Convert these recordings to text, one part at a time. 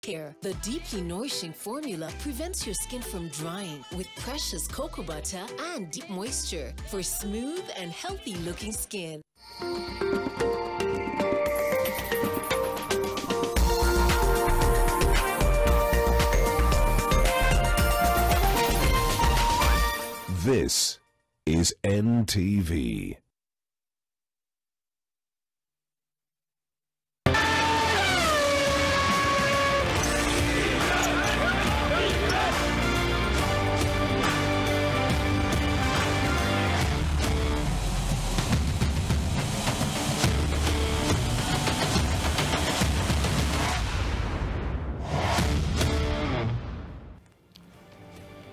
care. The deeply nourishing formula prevents your skin from drying with precious cocoa butter and deep moisture for smooth and healthy-looking skin. This is NTV.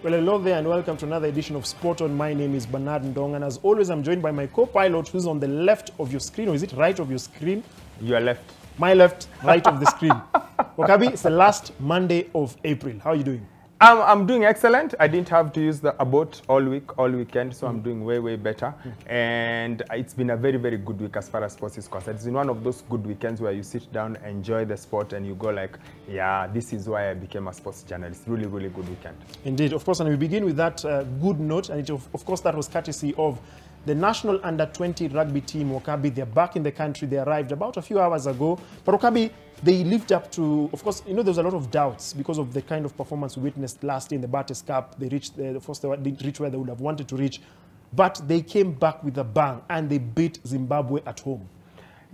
Well, hello there and welcome to another edition of Sport On. My name is Bernard Ndong, and as always, I'm joined by my co-pilot who's on the left of your screen, or is it right of your screen? Your left. My left, right of the screen. Wakabi, it's the last Monday of April. How are you doing? I'm doing excellent. I didn't have to use the boat all weekend, so I'm doing way better. And it's been a very good week as far as sports is concerned. It's been one of those good weekends where you sit down, enjoy the sport, and you go like, yeah, this is why I became a sports journalist. Really good weekend. Indeed, of course, and we begin with that good note, and of course that was courtesy of the national under-20 rugby team, Wakabi. They're back in the country. They arrived about a few hours ago. But Wakabi, they lived up to, of course, there was a lot of doubts because of the kind of performance we witnessed last year in the Bates Cup. They reached, of course, they didn't reach where they would have wanted to reach. But they came back with a bang and they beat Zimbabwe at home.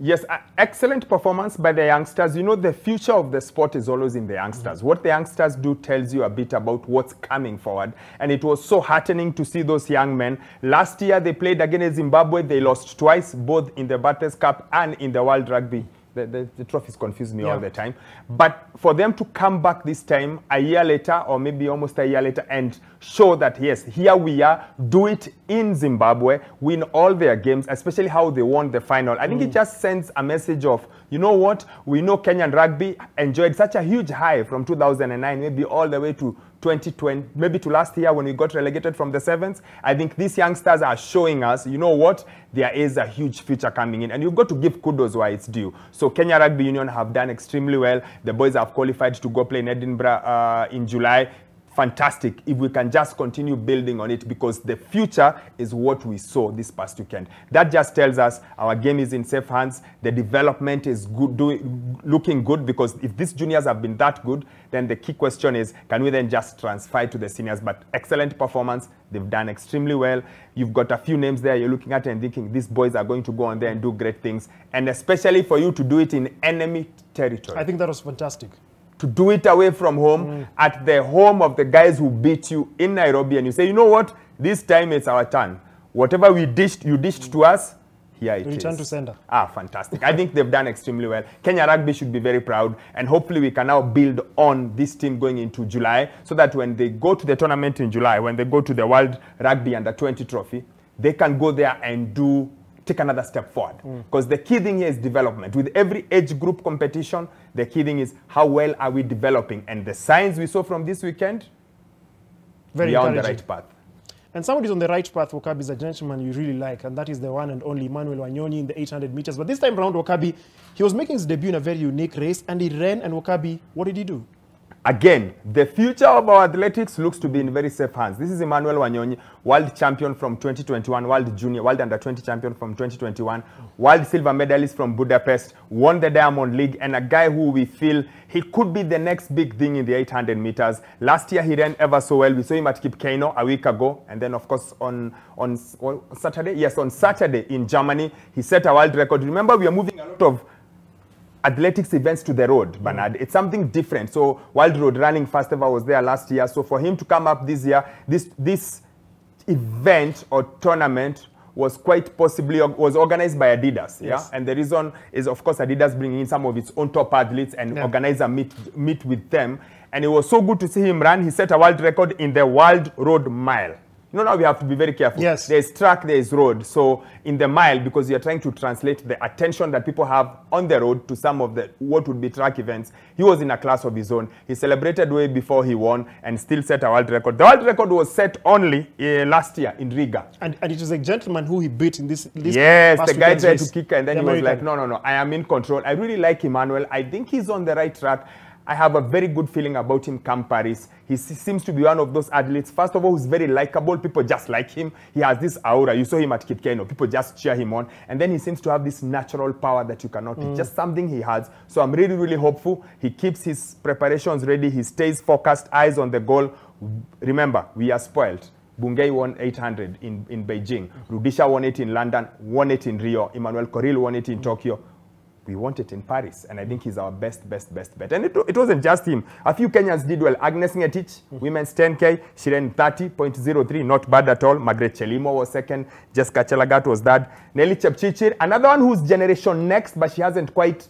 Yes, excellent performance by the youngsters. You know, the future of the sport is always in the youngsters. What the youngsters do tells you a bit about what's coming forward. And it was so heartening to see those young men. Last year, they played against Zimbabwe. They lost twice, both in the Bates Cup and in the World Rugby. The trophies confuse me all the time. But for them to come back this time, a year later, or maybe almost a year later, and show that, yes, here we are, do it in Zimbabwe, win all their games, especially how they won the final. I think it just sends a message of, you know what, we know Kenyan rugby enjoyed such a huge high from 2009, maybe all the way to 2020, maybe to last year when we got relegated from the sevens. I think these youngsters are showing us, you know what, there is a huge future coming in. And you've got to give kudos where it's due. So Kenya Rugby Union have done extremely well. The boys have qualified to go play in Edinburgh in July. Fantastic if we can just continue building on it, because the future is what we saw this past weekend. That just tells us our game is in safe hands. The development is good, looking good, because if these juniors have been that good, then the key question is, can we then just transfer to the seniors? But excellent performance. They've done extremely well. You've got a few names there you're looking at and thinking these boys are going to go on there and do great things. And especially for you to do it in enemy territory. I think that was fantastic. To do it away from home, at the home of the guys who beat you in Nairobi, and you say, you know what, this time it's our turn. Whatever we dished, you dished to us, here it is. Return to sender. Ah, fantastic. I think they've done extremely well. Kenya Rugby should be very proud, and hopefully we can now build on this team going into July, so that when they go to the tournament in July, when they go to the World Rugby Under-20 trophy, they can go there and take another step forward. Because the key thing here is development. With every age group competition, the key thing is how well are we developing. And the signs we saw from this weekend, we are on the right path. And somebody who's on the right path, Wakabi, is a gentleman you really like, and that is the one and only Emmanuel Wanyonyi in the 800 meters. But this time around, Wakabi, he was making his debut in a very unique race, and he ran, and Wakabi, what did he do? Again, the future of our athletics looks to be in very safe hands. This is Emmanuel Wanyonyi, world champion from 2021, world junior, world under-20 champion from 2021, world silver medalist from Budapest, won the Diamond League, and a guy who we feel he could be the next big thing in the 800 meters. Last year, he ran ever so well. We saw him at Kipkeino a week ago. And then, of course, on Saturday, yes, on Saturday in Germany, he set a world record. Remember, we are moving a lot of athletics events to the road, Bernard. It's something different. So World Road Running Festival was there last year. So for him to come up this year, this event or tournament was quite possibly was organized by Adidas. Yes. Yeah, and the reason is, of course, Adidas bringing in some of its own top athletes and organize a meet with them. And it was so good to see him run. He set a world record in the World Road Mile. You know, now we have to be very careful. Yes. There's track, there's road. So in the mile, because you're trying to translate the attention that people have on the road to some of the what would be track events, he was in a class of his own. He celebrated way before he won and still set a world record. The world record was set only last year in Riga. And it was a gentleman who he beat in this yes, the guy tried to kick and then he was like, no, I am in control. I really like Emmanuel. I think he's on the right track. I have a very good feeling about him come Paris. He seems to be one of those athletes, first of all, who's very likable. People just like him. He has this aura. You saw him at Kipkeno. People just cheer him on. And then he seems to have this natural power that you cannot teach. Just something he has. So I'm really, really hopeful. He keeps his preparations ready. He stays focused, eyes on the goal. Remember, we are spoiled. Bungei won 800 in Beijing. Rudisha won it in London, won it in Rio. Emmanuel Coril won it in Tokyo. We want it in Paris, and I think he's our best bet. And it wasn't just him. A few Kenyans did well. Agnes Ngetich, women's 10K, she ran 30.03, not bad at all. Margaret Chelimo was second. Jessica Chelagat was third. Nelly Chepchichir, another one who's generation next, but she hasn't quite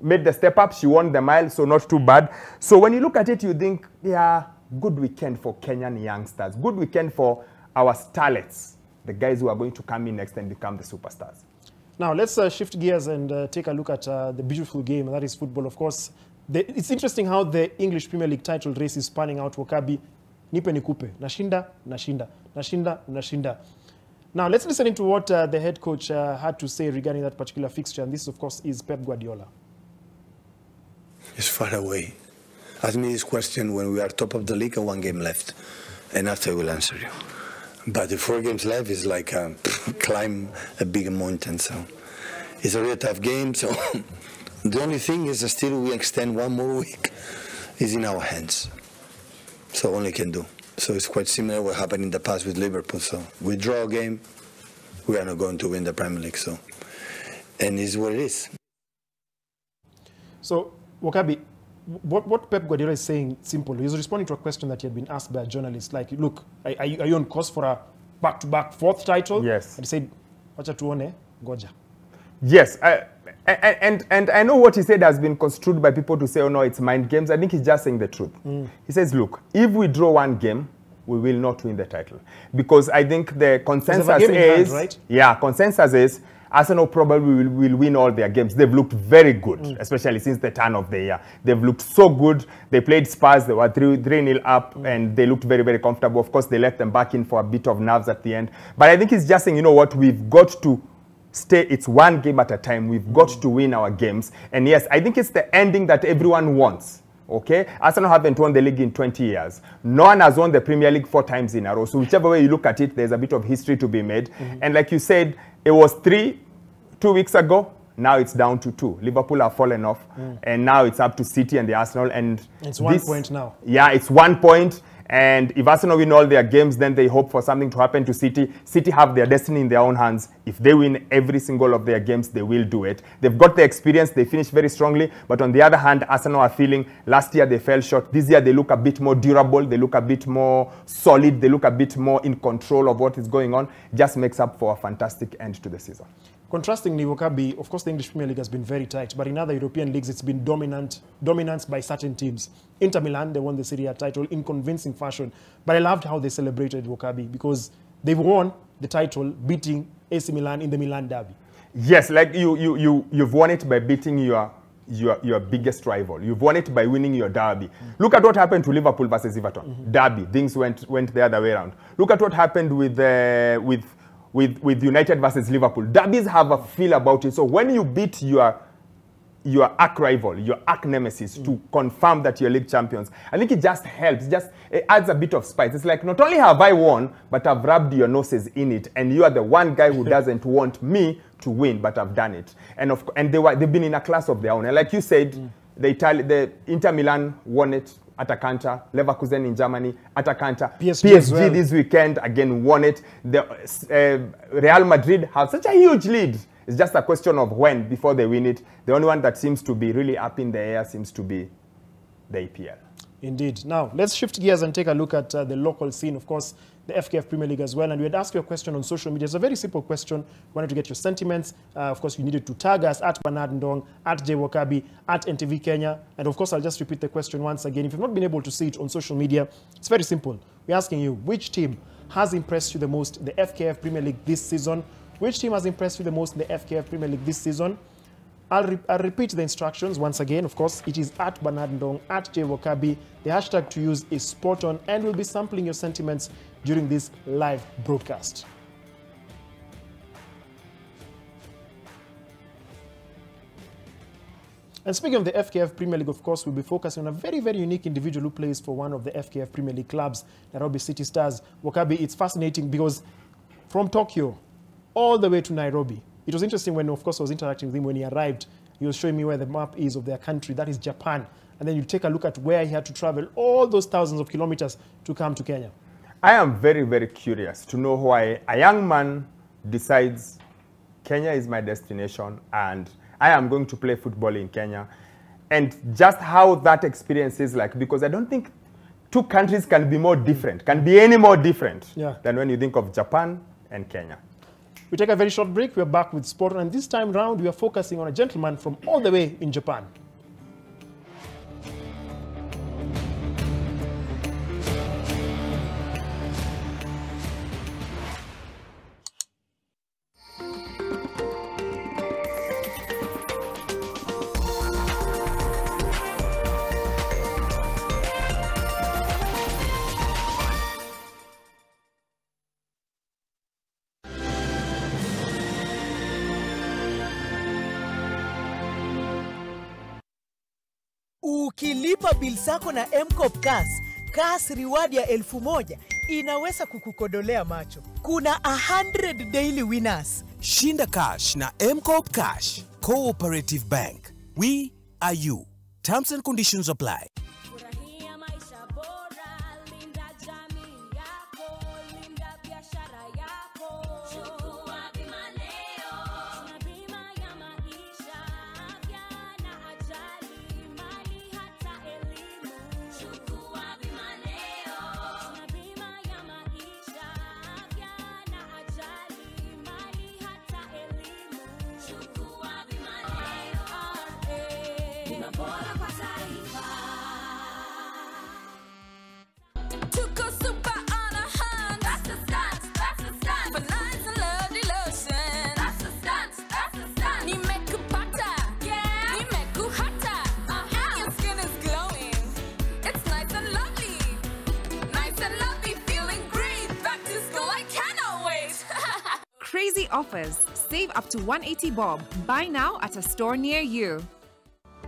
made the step up. She won the mile, so not too bad. So when you look at it, you think, yeah, good weekend for Kenyan youngsters. Good weekend for our starlets, the guys who are going to come in next and become the superstars. Now, let's shift gears and take a look at the beautiful game, and that is football. Of course, it's interesting how the English Premier League title race is panning out. Wakabi, nipe nikupe, nashinda, nashinda, nashinda, nashinda. Now, let's listen into what the head coach had to say regarding that particular fixture, and this, of course, is Pep Guardiola. It's far away. Ask me this question when we are top of the league and 1 game left, and after I will answer you. But the 4 games left is like climb a big mountain, so it's a really tough game. So the only thing is that still we extend 1 more week. It's in our hands, so only can do. So it's quite similar to what happened in the past with Liverpool. So we draw a game, we are not going to win the Premier League. So, and it's what it is. So Wakabi, what Pep Guardiola is saying, simple. He's responding to a question that he had been asked by a journalist. Like, look, are you on course for a back-to-back 4th title? Yes. And he said, wacha tuone, goja. Yes. And I know what he said has been construed by people to say, oh, no, it's mind games. I think he's just saying the truth. He says, look, if we draw 1 game, we will not win the title. Because I think the consensus is, right? Yeah, consensus is, Arsenal probably will win all their games. They've looked very good, especially since the turn of the year. They've looked so good. They played Spurs. They were 3-0 up, and they looked very, very comfortable. Of course, they let them back in for a bit of nerves at the end. But I think he's just saying, you know what, we've got to stay. It's 1 game at a time. We've got to win our games. And yes, I think it's the ending that everyone wants. Okay, Arsenal haven't won the league in 20 years. No one has won the Premier League 4 times in a row. So whichever way you look at it, there's a bit of history to be made. And like you said, it was 3 2 weeks ago. Now it's down to 2. Liverpool have fallen off, and now it's up to City and the Arsenal. And it's 1 point now. Yeah, it's 1 point. And if Arsenal win all their games, then they hope for something to happen to City. City have their destiny in their own hands. If they win every single of their games, they will do it. They've got the experience. They finished very strongly. But on the other hand, Arsenal are feeling last year they fell short. This year they look a bit more durable. They look a bit more solid. They look a bit more in control of what is going on. Just makes up for a fantastic end to the season. Contrastingly, Wakabi, of course, the English Premier League has been very tight, but in other European leagues, it's been dominance by certain teams. Inter Milan, they won the Serie A title in convincing fashion, but I loved how they celebrated, Wakabi, because they've won the title beating AC Milan in the Milan derby. Yes, like you've won it by beating your biggest rival. You've won it by winning your derby. Look at what happened to Liverpool versus Everton. Derby, things went the other way around. Look at what happened with United versus Liverpool. Derbies have a feel about it. So when you beat your arch rival, your arch nemesis, to confirm that you're league champions, I think it just helps. It adds a bit of spice. It's like, not only have I won, but I've rubbed your noses in it, and you are the one guy who doesn't want me to win, but I've done it. And they've been in a class of their own. And like you said, the Inter Milan won it. Atalanta, Leverkusen in Germany, Atalanta, PSG well. This weekend again won it. The Real Madrid have such a huge lead. It's just a question of when before they win it. The only one that seems to be really up in the air seems to be the EPL. Indeed. Now, let's shift gears and take a look at the local scene. Of course, the FKF Premier League as well. And we had asked you a question on social media. It's a very simple question. We wanted to get your sentiments. Of course, you needed to tag us at Bernard Ndong, at Jay Wakabi, at NTV Kenya. And of course, I'll just repeat the question once again. If you've not been able to see it on social media, it's very simple. We're asking you, which team has impressed you the most in the FKF Premier League this season? Which team has impressed you the most in the FKF Premier League this season? I'll repeat the instructions once again. Of course, it is at Bernard Ndong, at Jay Wakabi. The hashtag to use is spot on, and we'll be sampling your sentiments during this live broadcast. And speaking of the FKF Premier League, of course, we'll be focusing on a very, very unique individual who plays for one of the FKF Premier League clubs, Nairobi City Stars. Wakabi, it's fascinating because from Tokyo all the way to Nairobi, it was interesting when, of course, I was interacting with him when he arrived. He was showing me where the map is of their country. That is Japan. And then you take a look at where he had to travel all those thousands of kilometers to come to Kenya. I am very, very curious to know why a young man decides Kenya is my destination and I am going to play football in Kenya, and just how that experience is like, because I don't think two countries can be more different, can be any more different than when you think of Japan and Kenya. We take a very short break. We're back with sport, and this time round we are focusing on a gentleman from all the way in Japan. Ukilipa bill zako na M-Cop Cash reward ya 1000 inaweza kukukodolea macho. Kuna 100 daily winners. Shinda cash na M-Cop Cash. Cooperative Bank. We are you. Terms and conditions apply. Crazy offers. Save up to 180 bob. Buy now at a store near you.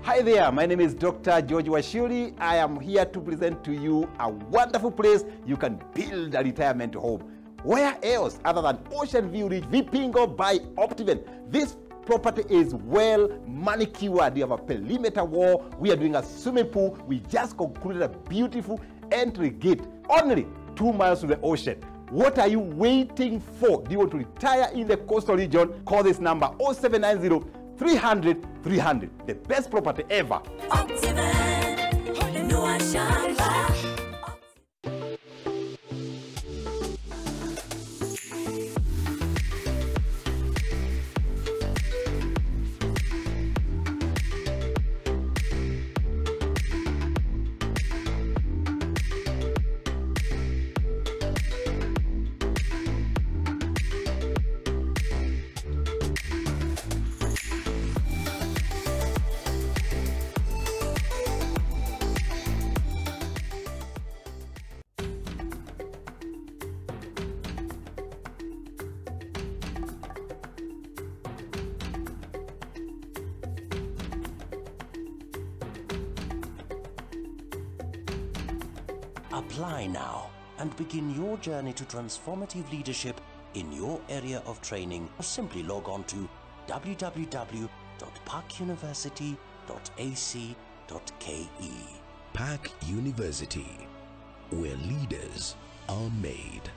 Hi there, my name is Dr. George Washuri. I am here to present to you a wonderful place you can build a retirement home. Where else other than Ocean View Ridge, Vipingo by Optiven? This property is well manicured. We have a perimeter wall. We are doing a swimming pool. We just concluded a beautiful entry gate. Only 2 miles from the ocean. What are you waiting for? Do you want to retire in the coastal region? Call this number 0790 300 300. The best property ever. Apply now and begin your journey to transformative leadership in your area of training. Or simply log on to www.parkuniversity.ac.ke. Park University, where leaders are made.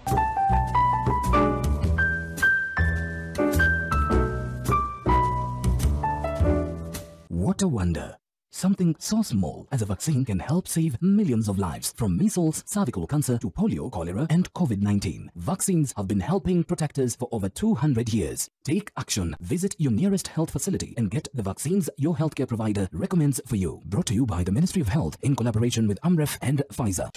What a wonder. Something so small as a vaccine can help save millions of lives, from measles, cervical cancer to polio, cholera, and COVID-19. Vaccines have been helping protect us for over 200 years. Take action. Visit your nearest health facility and get the vaccines your healthcare provider recommends for you. Brought to you by the Ministry of Health in collaboration with AMREF and Pfizer.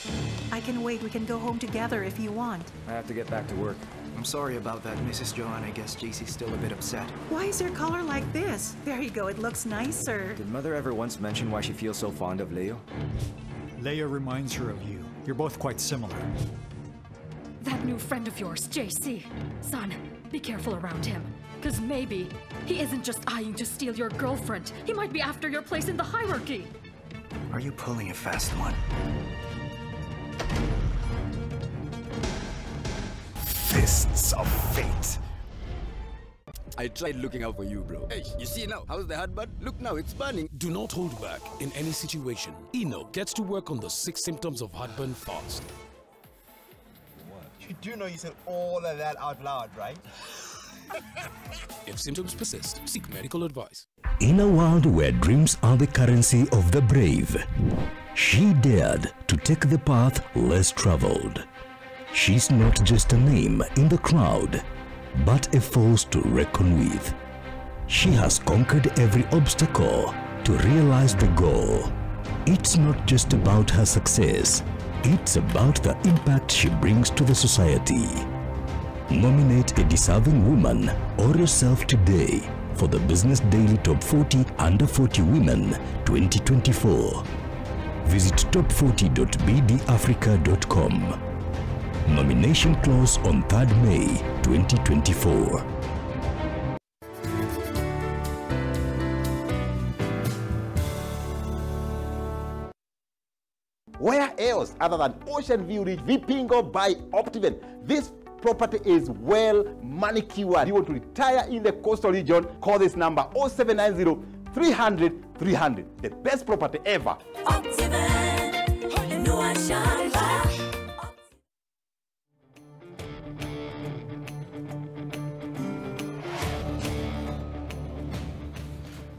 I can wait. We can go home together if you want. I have to get back to work. I'm sorry about that, Mrs. Joanne. I guess JC's still a bit upset. Why is your color like this? There you go. It looks nicer. Did Mother ever once mention why she feels so fond of Leo? Leia reminds her of you. You're both quite similar. That new friend of yours, JC. Son, be careful around him. Because maybe he isn't just eyeing to steal your girlfriend. He might be after your place in the hierarchy. Are you pulling a fast one? Fists of fate. I tried looking out for you, bro. Hey, you see now? How's the hot bud? Look now, it's burning. Do not hold back in any situation. Eno gets to work on the 6 symptoms of heartburn fast. You do know you said all of that out loud, right? If symptoms persist, seek medical advice. In a world where dreams are the currency of the brave, she dared to take the path less traveled. She's not just a name in the crowd, but a force to reckon with. She has conquered every obstacle to realize the goal. It's not just about her success, it's about the impact she brings to the society. Nominate a deserving woman or yourself today for the Business Daily Top 40 Under 40 Women 2024. Visit top40.bdafrica.com. Nomination close on 3rd May 2024. Where else other than Ocean View Ridge, Vipingo by Optiven? This property is well manicured. You want to retire in the coastal region, call this number 0790 300 300. The best property ever.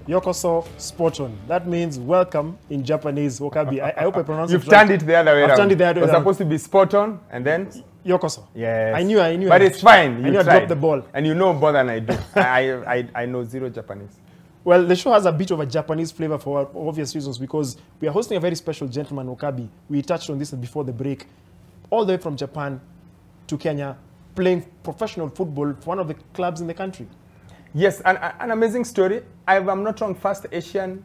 Yokoso Sporton. That means welcome in Japanese, Wakabi. I hope I pronounced You've it right. turned it the other way around. I've turned it the other way It was around. supposed to be Sporton and then Yokoso. Yes. I knew. But it's fine. I knew I dropped the ball. And you know more than I do. I know zero Japanese. Well, the show has a bit of a Japanese flavor for obvious reasons because we are hosting a very special gentleman, Wakabi. We touched on this before the break. All the way from Japan to Kenya, playing professional football for one of the clubs in the country. Yes, an amazing story. If I'm not wrong, first Asian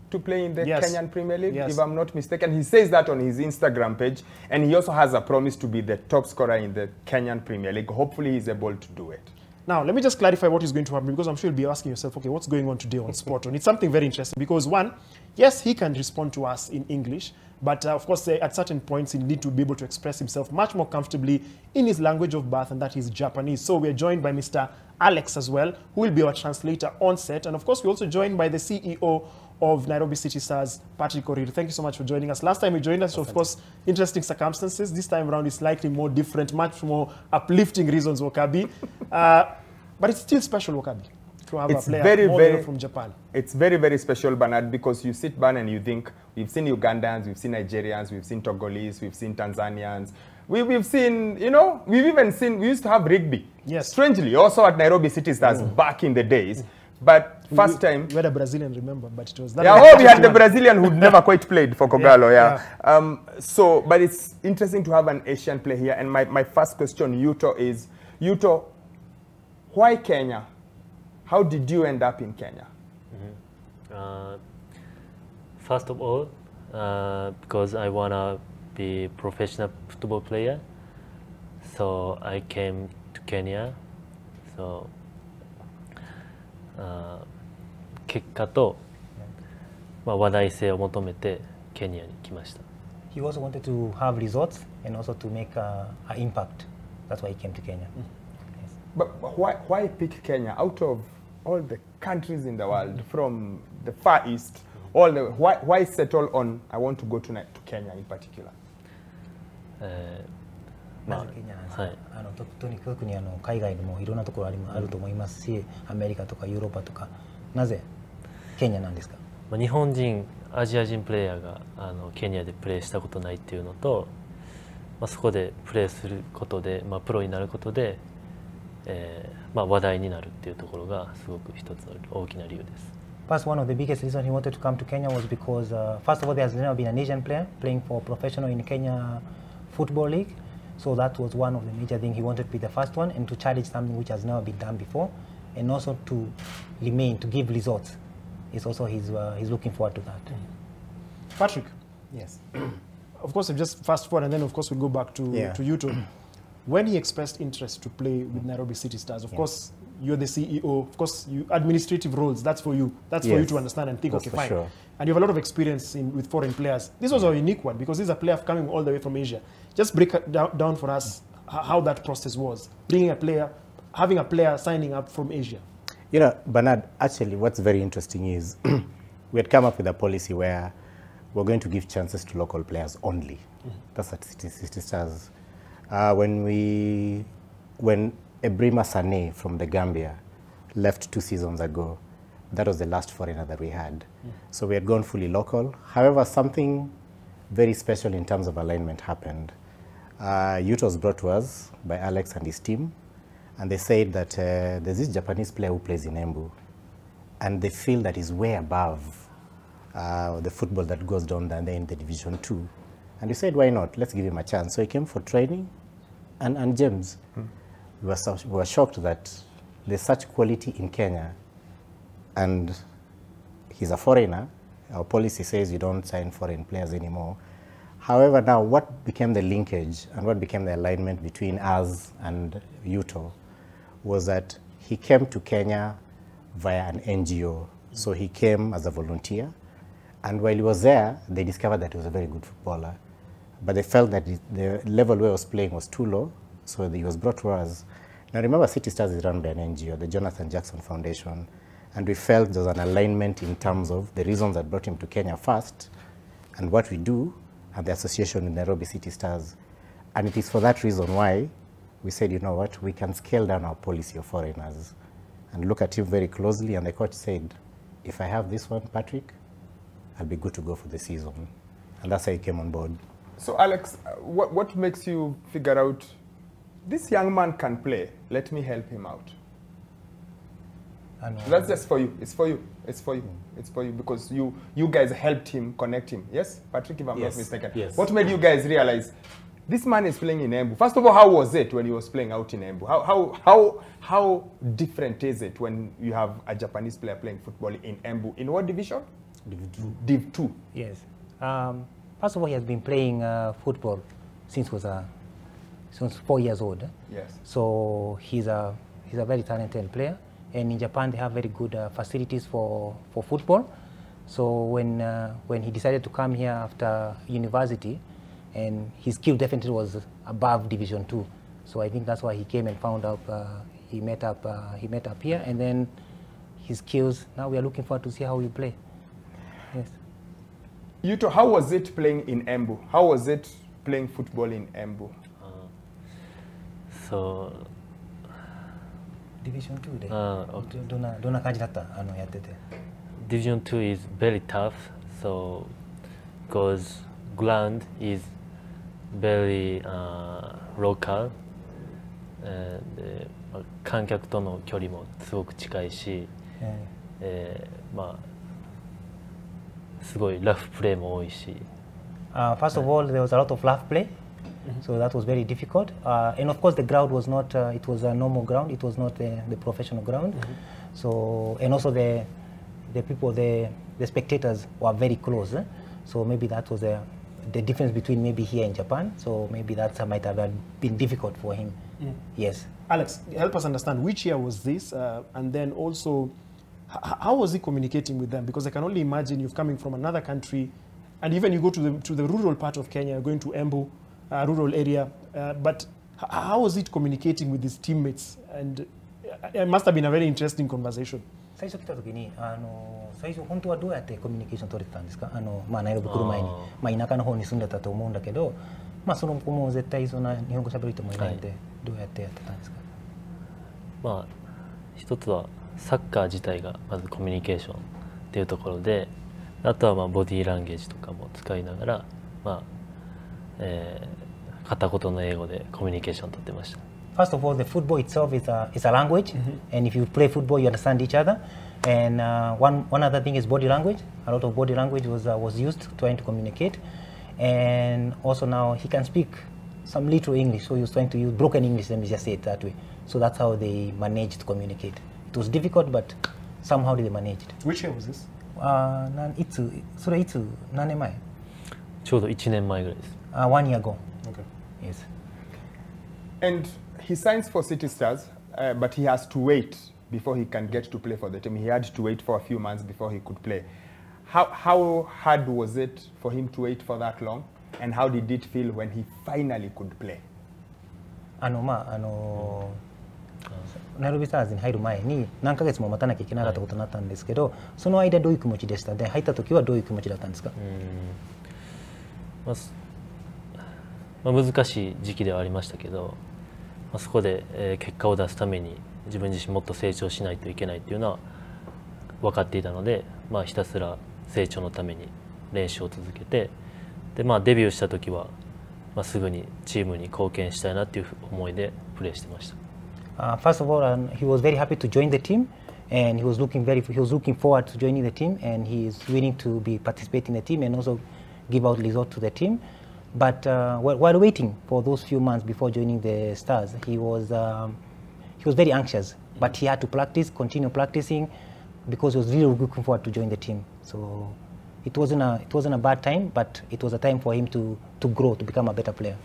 to play in the Kenyan Premier League, if I'm not mistaken. He says that on his Instagram page, and he also has a promise to be the top scorer in the Kenyan Premier League. Hopefully he's able to do it. Now, let me just clarify what is going to happen, because I'm sure you'll be asking yourself, okay, what's going on today on Sporton? It's something very interesting, because one, yes, he can respond to us in English, but of course, at certain points, he needs to be able to express himself much more comfortably in his language of birth, and that is Japanese. So we're joined by Mr. Alex as well, who will be our translator on set. And of course, we're also joined by the CEO of Nairobi City Stars, Patrick Oriri. Thank you so much for joining us. Last time you joined us, of course, interesting circumstances. This time around, it's slightly more different, much more uplifting reasons, Wakabi. But it's still special, Wakabi, to have a player all the way from Japan. It's very, very special, Bernard, because you sit back and you think, we've seen Ugandans, we've seen Nigerians, we've seen Togolese, we've seen Tanzanians. We've seen, you know, we've even seen, we used to have rugby. Yes. Strangely, also at Nairobi City Stars back in the days. But first time... We had a Brazilian, remember, but it was that... Yeah, we had the Brazilian who never quite played for Kogalo, but it's interesting to have an Asian play here. And my first question, Yuto, is, Yuto, why Kenya? How did you end up in Kenya? First of all, because I want to be a professional football player, so I came to Kenya. So, 結果と、話題性を求めてケニアに来ました。He also wanted to have results and also to make an impact. That's why he came to Kenya. But why pick Kenya out of all the countries in the world, from the Far East, all the why settle on I want to go to Kenya in particular? なぜケニアなんですか。とにかく海外にもいろんなところあると思いますし、アメリカとかヨーロッパとか、なぜケニアなんですか。日本人、アジア人プレイヤーがケニアでプレーしたことないっていうのと、そこでプレーすることで、プロになることで、話題になるっていうところがすごく一つの大きな理由です。First, one of the biggest reasons he wanted to come to Kenya was because, first of all, there has never been an Asian player playing for professional in Kenya Football League. So that was one of the major things. He wanted to be the first one and to challenge something which has never been done before, and also to remain, to give results. It's also he's looking forward to that. Patrick. Yes. Of course, just fast forward, and then of course we'll go back to Yuto. When he expressed interest to play with Nairobi City Stars, of course, you're the CEO. Of course, you administrative roles. That's for you. That's for you to understand and think. That's okay, for fine. sure. And you have a lot of experience with foreign players. This was a unique one because this is a player coming all the way from Asia. Just break it down for us how that process was. Bringing a player, having a player signing up from Asia. You know, Bernard, actually what's very interesting is we had come up with a policy where we're going to give chances to local players only. That's at City Stars. When Ebrima Sane from the Gambia left 2 seasons ago, that was the last foreigner that we had. So we had gone fully local. However, something very special in terms of alignment happened. Youth was brought to us by Alex and his team, and they said that there's this Japanese player who plays in Embu, and they feel that he's way above the football that goes down there in the Division 2. And we said, why not? Let's give him a chance. So he came for training, and James, we were shocked that there's such quality in Kenya, and he's a foreigner. Our policy says you don't sign foreign players anymore. However, now what became the linkage and what became the alignment between us and Yuto was that he came to Kenya via an NGO. So he came as a volunteer, and while he was there, they discovered that he was a very good footballer. But they felt that the level where he was playing was too low, so he was brought to us. Now remember, City Stars is run by an NGO, the Jonathan Jackson Foundation, and we felt there was an alignment in terms of the reasons that brought him to Kenya first, and what we do, and the association with Nairobi City Stars. And it is for that reason why we said, you know what, we can scale down our policy of foreigners, and look at him very closely, and the coach said, if I have this one, Patrick, I'll be good to go for the season. And that's how he came on board. So Alex, what makes you figure out, this young man can play, let me help him out? That's just for you. It's for you. It's for you. It's for you because you guys helped him connect him. Yes, Patrick, if I'm not mistaken. Yes. What made you guys realize this man is playing in Embu? First of all, how was it when he was playing out in Embu? How different is it when you have a Japanese player playing football in Embu? In what division? Div 2. Yes. First of all, he has been playing football since since 4 years old. Yes. So he's a very talented player. And in Japan, they have very good facilities for football. So when he decided to come here after university, and his skill definitely was above Division 2. So I think that's why he came and found out, he met up here, and then his skills, now we are looking forward to see how he play. Yes. Yuto, how was it playing in Embu? How was it playing football in Embu? So Division 2 で okay. どんな感じだったやってて Division 2 is very tough, so because ground is very local, and 観客との距離もすごく近いし、まあすごいラフプレーも多いし。First of all, there was a lot of rough play. So that was very difficult, and of course the ground was not. It was a normal ground. It was not the professional ground. So and also the people, the spectators were very close. So maybe that was the difference between maybe here in Japan. So maybe that might have been difficult for him. Yes. Alex, help us understand which year was this, and then also how was he communicating with them? Because I can only imagine you're coming from another country, and even you go to the rural part of Kenya, going to Embu. Rural area, but how was it communicating with his teammates? And it must have been a very interesting conversation. 最初来た時に最初本当はどうやってコミュニケーション取れてたんですか？まあナイロビ来る前に、まあ田舎の方に住んでたと思うんだけど、まあその子も絶対そんな日本語喋る人もいないので、どうやってやってたんですか？まあ一つはサッカー自体がまずコミュニケーションっていうところで、あとはまあボディーランゲージとかも使いながら、まあ片言の英語でコミュニケーション取ってました。First of all, the football itself is a language, and if you play football, you understand each other. And one other thing is body language. A lot of body language was used trying to communicate, and also now he can speak some little English, so he was trying to use broken English. Let me just say it that way. So that's how they managed to communicate. It was difficult, but somehow they managed. Which year was this? それいつ何年前？ちょうど1年前ぐらいです。1 year ago. Okay. Yes. And he signs for City Stars. but he has to wait before he can get to play for the team. He had to wait for a few months before he could play. How hard was it for him to wait for that long? And how did it feel when he finally could play? ナイロビスターズに入る前に何ヶ月も待たなきゃいけなかったことになったんですけど、その間どういう気持ちでした？で、入った時はどういう気持ちだったんですか？難しい時期ではありましたけど、そこで結果を出すために自分自身もっと成長しないといけないっていうのは分かっていたので、ひたすら成長のために練習を続けて、でデビューした時はすぐにチームに貢献したいなっていう思いでプレーしてました。First of all, he was very happy to join the team, and he was looking forward to joining the team, and he is willing to be participating in the team and also give out results to the team. But while waiting for those few months before joining the Stars, he was very anxious. But he had to continue practicing, because he was really looking forward to join the team. So it wasn't a bad time, but it was a time for him to grow, to become a better player.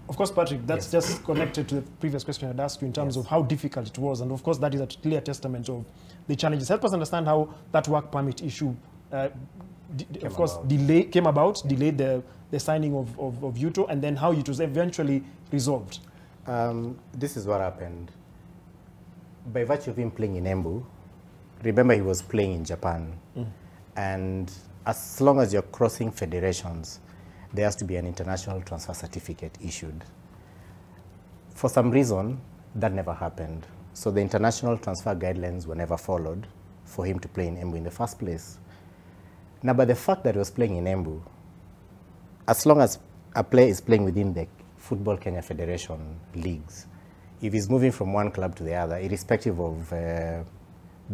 Of course, Patrick, that's just connected to the previous question I'd asked you in terms of how difficult it was. And of course, that is a clear testament of the challenges. Help us understand how that work permit issue, came about, delayed the signing of Yuto, and then how it was eventually resolved. This is what happened. By virtue of him playing in Embu, remember he was playing in Japan. And as long as you're crossing federations, there has to be an international transfer certificate issued. For some reason, that never happened. So the international transfer guidelines were never followed for him to play in Embu in the first place. Now, by the fact that he was playing in Embu, as long as a player is playing within the Football Kenya Federation leagues, if he's moving from one club to the other, irrespective of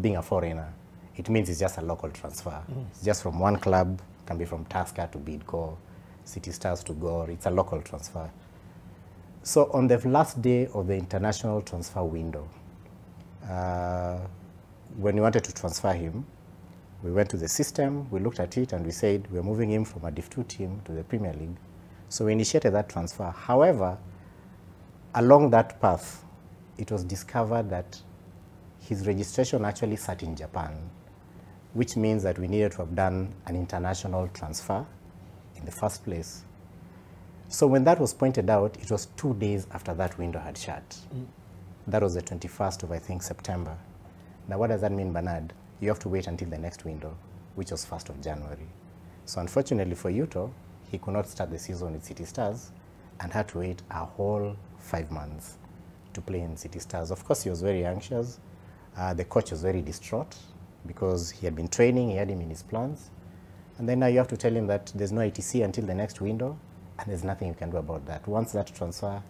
being a foreigner, it means it's just a local transfer. It's just from one club, can be from Tusker to Bidco, City Stars to Gore. It's a local transfer. So on the last day of the international transfer window, when we wanted to transfer him, we went to the system, we looked at it, and we said we're moving him from a Div 2 team to the Premier League. So we initiated that transfer. However, along that path, it was discovered that his registration actually sat in Japan, which means that we needed to have done an international transfer in the first place. So when that was pointed out, it was 2 days after that window had shut. That was the 21st of, I think, September. Now, what does that mean, Bernard? You have to wait until the next window, which was 1st of January. So unfortunately for Yuto, he could not start the season with City Stars and had to wait a whole 5 months to play in City Stars. Of course, he was very anxious. The coach was very distraught because he had been training, he had him in his plans. And then now you have to tell him that there's no ATC until the next window, and there's nothing you can do about that. Once that transfer,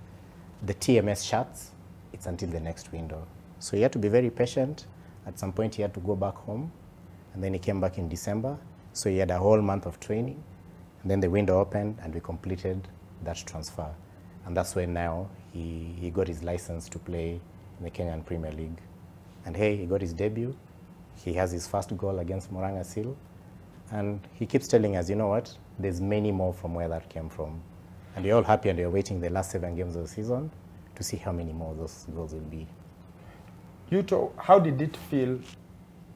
the TMS shuts, it's until the next window. So he had to be very patient. At some point, he had to go back home, and then he came back in December. So he had a whole month of training, and then the window opened, and we completed that transfer. And that's when now he got his license to play in the Kenyan Premier League. And hey, he got his debut. He has his first goal against Moranga Seal. And he keeps telling us, you know what, there's many more from where that came from. And we're all happy, and we're waiting the last 7 games of the season to see how many more those goals will be. Yuto, how did it feel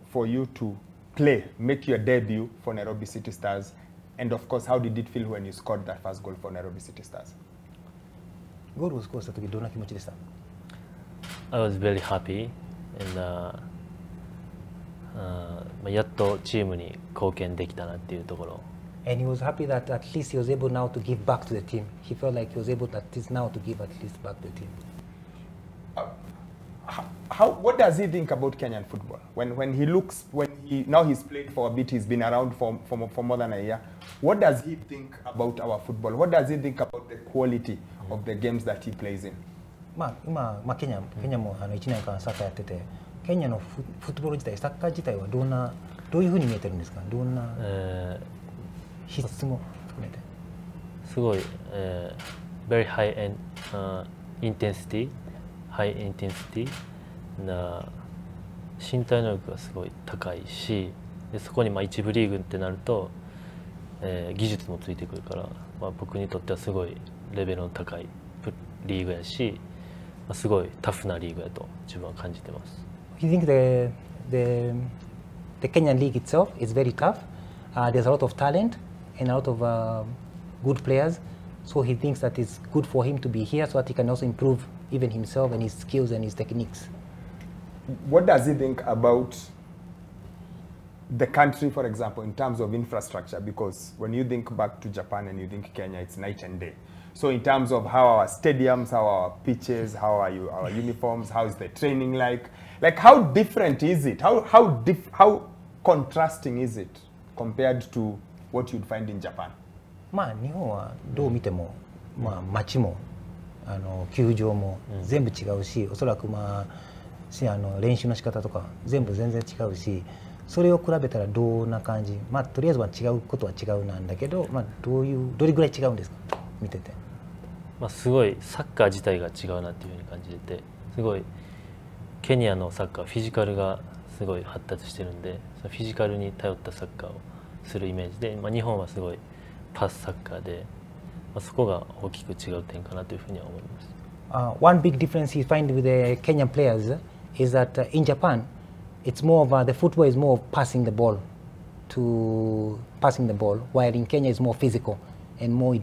for you to play, make your debut for Nairobi City Stars? And of course, how did it feel when you scored that first goal for Nairobi City Stars? Goal was scored atどんな気持ちでした? I was very happy, and やっとチームに貢献できたなっていうところ。And he was happy that at least he was able now to give back to the team. He felt like he was able at least now to give at least back to the team. What does he think about Kenyan football? Now he's played for a bit, he's been around for more than a year. What does he think about our football? What does he think about the quality of the games that he plays in? 今ケニャも1年間サッカーやってて、ケニアのフットボール自体、サッカー自体はどういうふうに見えてるんですか？どんな質も含めて。すごい、very high intensity な身体能力がすごい高いし、でそこに一部リーグってなると、技術もついてくるから、僕にとってはすごいレベルの高いリーグやし、すごいタフなリーグだと自分は感じてます。You think the Kenyan league itself is very tough. There's a lot of talent and a lot of good players. So he thinks that it's good for him to be here so that he can also improve even himself and his skills and his techniques. What does he think about the country, for example, in terms of infrastructure? Because when you think back to Japan and you think Kenya, it's night and day. So in terms of how our stadiums, how our pitches, how are our uniforms, how is the training like how different is it? How contrasting is it compared to what you'd find in Japan? まあ日本はどう見てもまあ街も球場も全部違うし、おそらくまあ練習の仕方とか全部全然違うし、それを比べたらどんな感じ？まあとりあえずは違うことは違うなんだけど、まあどれぐらい違うんですか？見てて。まあすごいサッカー自体が違うなっていうふうに感じてて、すごいケニアのサッカーフィジカルがすごい発達してるんで、フィジカルに頼ったサッカーをするイメージで、まあ日本はすごいパスサッカーで、まあそこが大きく違う点かなというふうには思います。One big difference you find with the Kenyan players is that in Japan, it's more of the football is more of passing the ball, while in Kenya it's more physical and more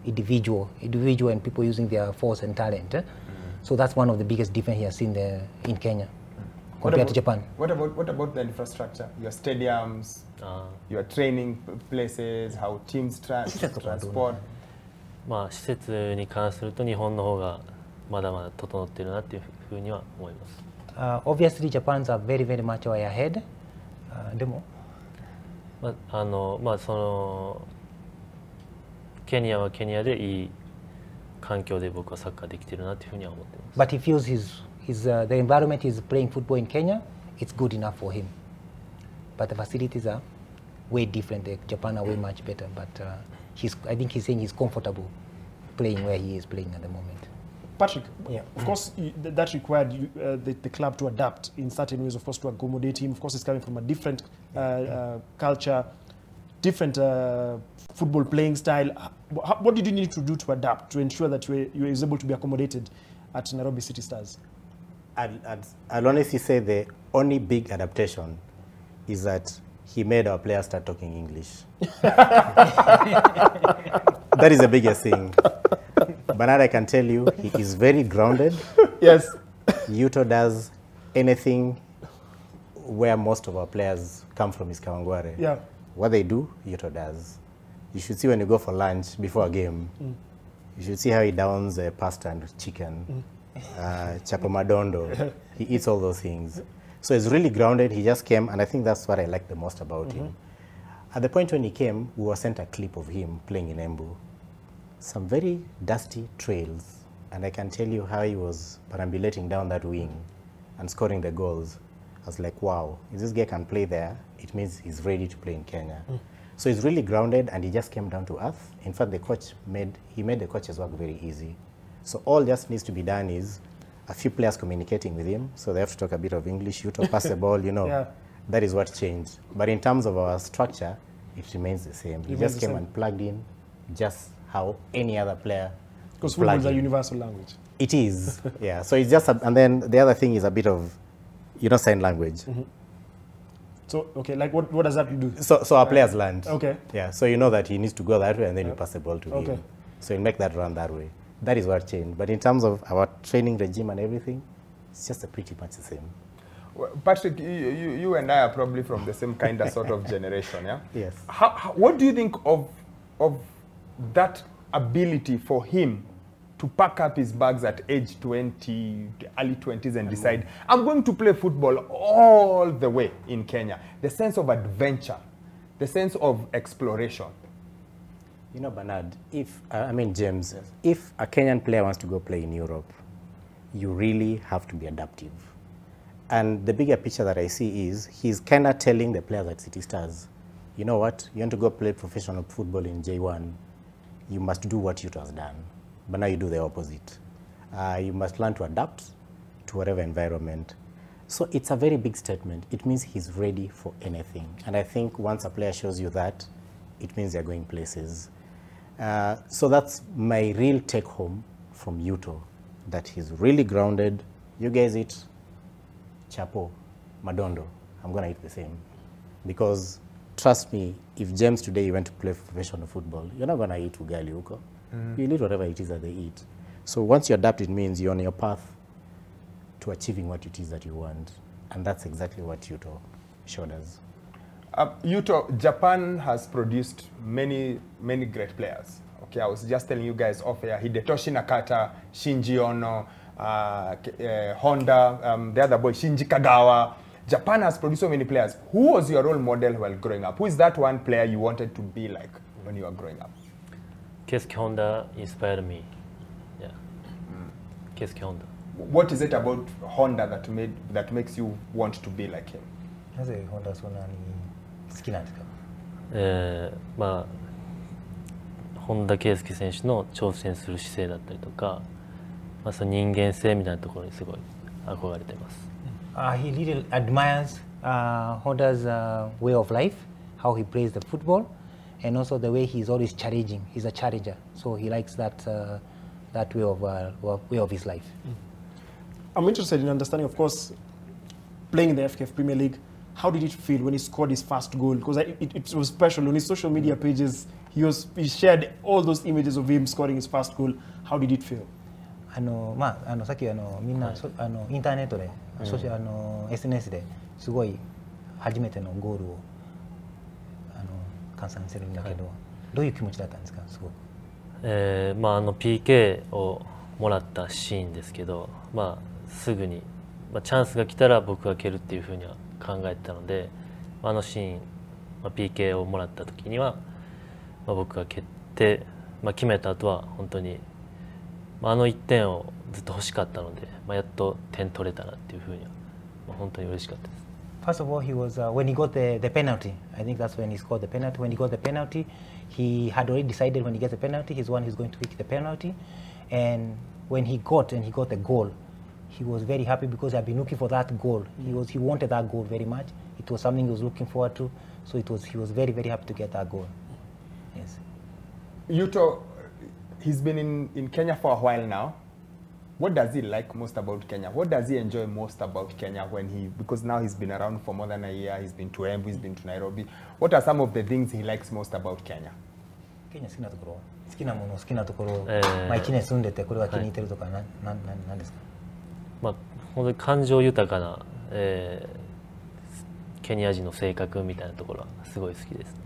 individual and people using their force and talent. So that's one of the biggest difference he has seen there in Kenya compared to Japan. What about the infrastructure? Your stadiums, your training places, how teams transport? まあ施設に関すると日本の方がまだまだ整っているなっていうふうには思います。Obviously, Japan's are very much way ahead. でも、まあそのケニアはケニアでいい環境で僕はサッカーできてるなというふうには思ってます。But he feels the environment he's playing football in Kenya, it's good enough for him. But the facilities are way different. Japan are way much better. But I think he's saying he's comfortable playing where he is playing at the moment. Patrick, of course, that required the club to adapt in certain ways, of course, to accommodate him. Of course, he's coming from a different culture, different football playing style. What did you need to do to adapt to ensure that you were able to be accommodated at Nairobi City Stars? I'll honestly say the only big adaptation is that he made our players start talking English. That is the biggest thing. Bernard, I can tell you, he is very grounded. Yes. Yuto does anything where most of our players come from is Kawangware. Yeah. What they do, Yuto does. You should see when you go for lunch before a game, you should see how he downs pasta and chicken, chapomadondo. He eats all those things. So he's really grounded. He just came, and I think that's what I like the most about him. At the point when he came, we were sent a clip of him playing in Embu. Some very dusty trails, and I can tell you how he was perambulating down that wing and scoring the goals. I was like, wow, if this guy can play there, it means he's ready to play in Kenya. So he's really grounded, and he just came down to earth. In fact, he made the coach's work very easy. So all just needs to be done is a few players communicating with him, so they have to talk a bit of English, you to pass the ball, you know. Yeah. That is what changed. But in terms of our structure, it remains the same. He just came and plugged in just how any other player. Because football is a universal language. It is, yeah. So it's just, and then the other thing is a bit of, sign language. So, okay, like what does that do? So our players learned. Okay. Yeah, so you know that he needs to go that way and then you pass the ball to him. So you make that run that way. That is what changed. But in terms of our training regime and everything, it's just pretty much the same. Well, Patrick, you and I are probably from the same kind of sort of generation, yeah? Yes. What do you think of that ability for him to pack up his bags at age 20, early 20s and decide, I'm going to play football all the way in Kenya? The sense of adventure, the sense of exploration. You know, Bernard, James, if a Kenyan player wants to go play in Europe, you really have to be adaptive. And the bigger picture that I see is he's kind of telling the players at City Stars, you know what, you want to go play professional football in J1, you must do what Yuto has done. But now you do the opposite. You must learn to adapt to whatever environment. So it's a very big statement. It means he's ready for anything. And I think once a player shows you that, it means they're going places. So that's my real take home from Yuto. that he's really grounded. You guys eat chapo, madondo. I'm going to eat the same. Because trust me, if James today went to play professional football, you're not going to eat ugali huko. You eat whatever it is that they eat. So once you adapt, it means you're on your path to achieving what it is that you want. And that's exactly what Yuto showed us. Yuto, Japan has produced many great players. Okay, I was just telling you guys off air, Hidetoshi Nakata, Shinji Ono, Honda, the other boy, Shinji Kagawa. Japan has produced so many players. Who was your role model while growing up? Who is that one player you wanted to be like when you were growing up? Keisuke Honda inspired me. Yeah. Keisuke Honda. What is it about Honda that makes you want to be like him? なぜホンダはそんなに好きなんですか？まあ本田圭佑選手の挑戦する姿勢だったりとか、まあその人間性みたいなところにすごい憧れてます。He really admires Honda's way of life, how he plays the football, and also the way he's always challenging. He's a challenger, so he likes that way of his life. I'm interested in understanding, of course, playing in the FKF Premier League. How did it feel when he scored his first goal? Because it was special. On his social media pages, he shared all those images of him scoring his first goal. How did it feel? さっきみんな、インターネットで、SNS ですごい初めてのゴールを換算してるんだけど、どういう気持ちだったんですか？すごく。PK をもらったシーンですけど、すぐに、チャンスが来たら僕が蹴るっていうふうには考えてたので、あのシーン、PK をもらった時には、僕が蹴って、決めた後は本当にあの1点をずっと欲しかったので、やっと点取れたなっていうふうには本当に嬉しかったです。First of all, he was when he got the penalty. I think that's when he scored the penalty. When he got the penalty, he had already decided when he gets the penalty, he's the one who's going to kick the penalty. And when he got the goal, he was very happy because he had been looking for that goal. He wanted that goal very much. It was something he was looking forward to. So he was very, very happy to get that goal. Yes. Yuto, he's been in Kenya for a while now. What does he like most about Kenya? What does he enjoy most about Kenya because now he's been around for more than a year, he's been to Embu, he's been to Nairobi. What are some of the things he likes most about Kenya? Kenya 好きなところ、好きなもの、好きなところ、1年住んでてこれが気に入ってるとか何ですか？本当に感情豊かな、ケニア人の性格みたいなところはすごい好きです。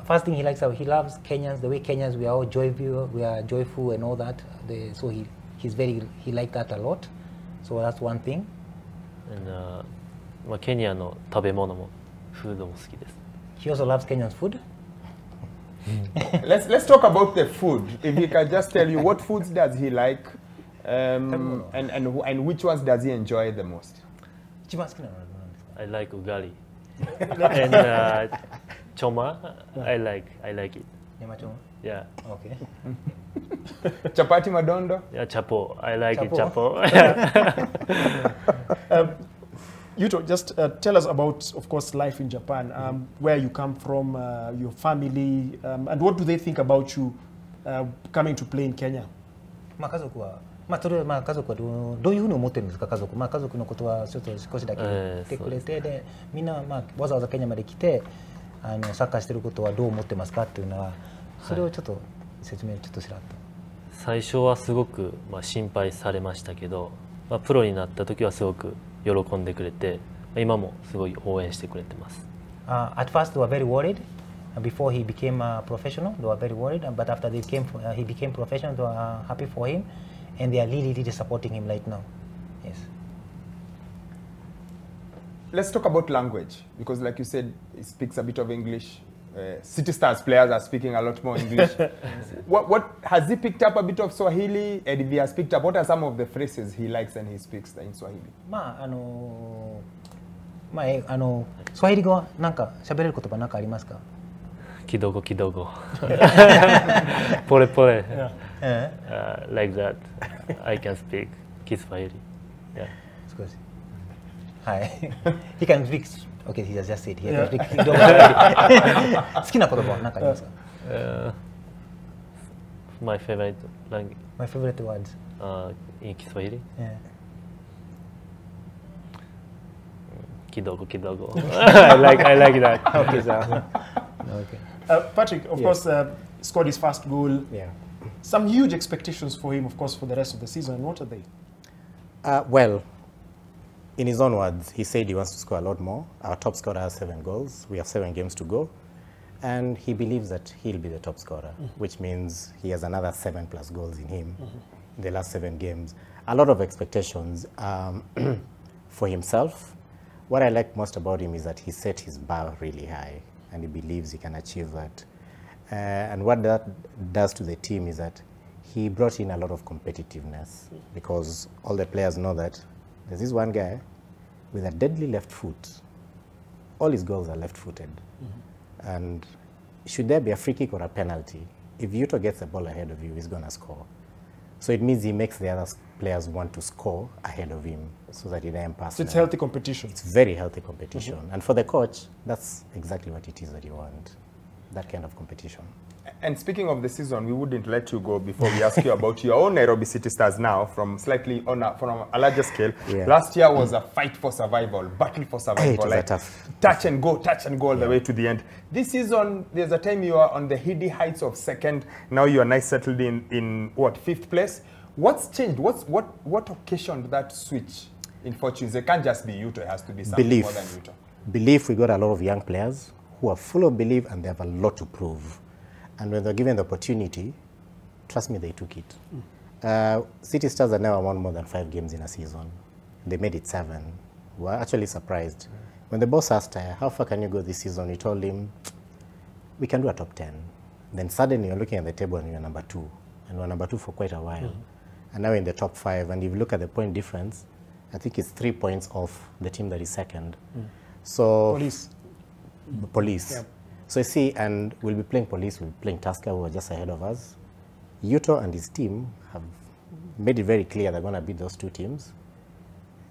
First thing he likes, he loves Kenyans, the way Kenyans we are all joyful, we are joyful and all that. So he liked that a lot. So that's one thing. And ケニアの食べ物もフードも好きです。He also loves Kenyan food. Let's talk about the food. If he can just tell you what foods does he like, and which ones does he enjoy the most? I like ugali. And choma, I like it. Choma? Yeah. Okay. Chapati madondo? Yeah, chapo. I like it, chapo. Yuto, just tell us about, of course, life in Japan, where you come from, your family, and what do they think about you coming to play in Kenya? 家族はどういうふうに思ってるんですか？家族のことはちょっと少しだけ言ってくれて、でみんなわざわざケニアまで来てサッカーしてることはどう思ってますかっていうのは、それをちょっと説明ちょっとしらっと。最初はすごく心配されましたけど、プロになった時はすごく喜んでくれて、今もすごい応援してくれてます。At first they were very worried. Before he became a professional, they were very worried. But after he became professional, they were happy for him, and they are really supporting him right now. Yes. Let's talk about language, because like you said, he speaks a bit of English. City Stars players are speaking a lot more English. What has he picked up a bit of Swahili? And if he has picked up, what are some of the phrases he likes and he speaks in Swahili? スワヒリ語はなんか喋れる言葉なんかありますか？キドゴ。ポレポレ。Like that. I can speak Kiswahili. Yeah. 少し。はい。He can speak. Okay, he just said he can speak. 好きな言葉は何かありますか？ my favorite language. My favorite words. In Kiswahili. Yeah. Kidogo, kidogo. I like that. Okay, sir. Okay. Patrick, of course, scored his first goal. Yeah. Some huge expectations for him, of course, for the rest of the season. What are they? Well, in his own words, he said he wants to score a lot more. Our top scorer has 7 goals. We have 7 games to go. And he believes that he'll be the top scorer, which means he has another 7+ goals in him in the last 7 games. A lot of expectations for himself. What I like most about him is that he set his bar really high, and he believes he can achieve that. And what that does to the team is that he brought in a lot of competitiveness, because all the players know that there's this one guy with a deadly left foot. All his goals are left-footed. And should there be a free kick or a penalty, if Yuto gets the ball ahead of you, he's going to score. So it means he makes the other players want to score ahead of him so that he doesn't pass. So it's healthy competition. It's very healthy competition. And for the coach, that's exactly what it is that you want, that kind of competition. And speaking of the season, we wouldn't let you go before we ask you about your own Nairobi City Stars now, from slightly on from a larger scale. Yeah. Last year was a fight for survival, battle for survival, like touch and go all the way to the end. This season, there's a time you are on the heady heights of second. Now you are nice settled in what, 5th place? What's changed? What occasioned that switch in fortunes? It can't just be Yuto; it has to be something more than Yuto. Belief. We got a lot of young players who are full of belief and they have a lot to prove. And when they're given the opportunity, trust me, they took it. City Stars have never won more than 5 games in a season. They made it 7. We were actually surprised. When the boss asked, how far can you go this season? We told him, we can do a top 10. Then suddenly you're looking at the table and you're number 2. And we're number 2 for quite a while. And now we're in the top 5. And if you look at the point difference, I think it's 3 points off the team that is second. So Police. Yeah. So you see, and we'll be playing Police, we'll be playing Tusker, who are just ahead of us. Yuto and his team have made it very clear they're going to beat those 2 teams.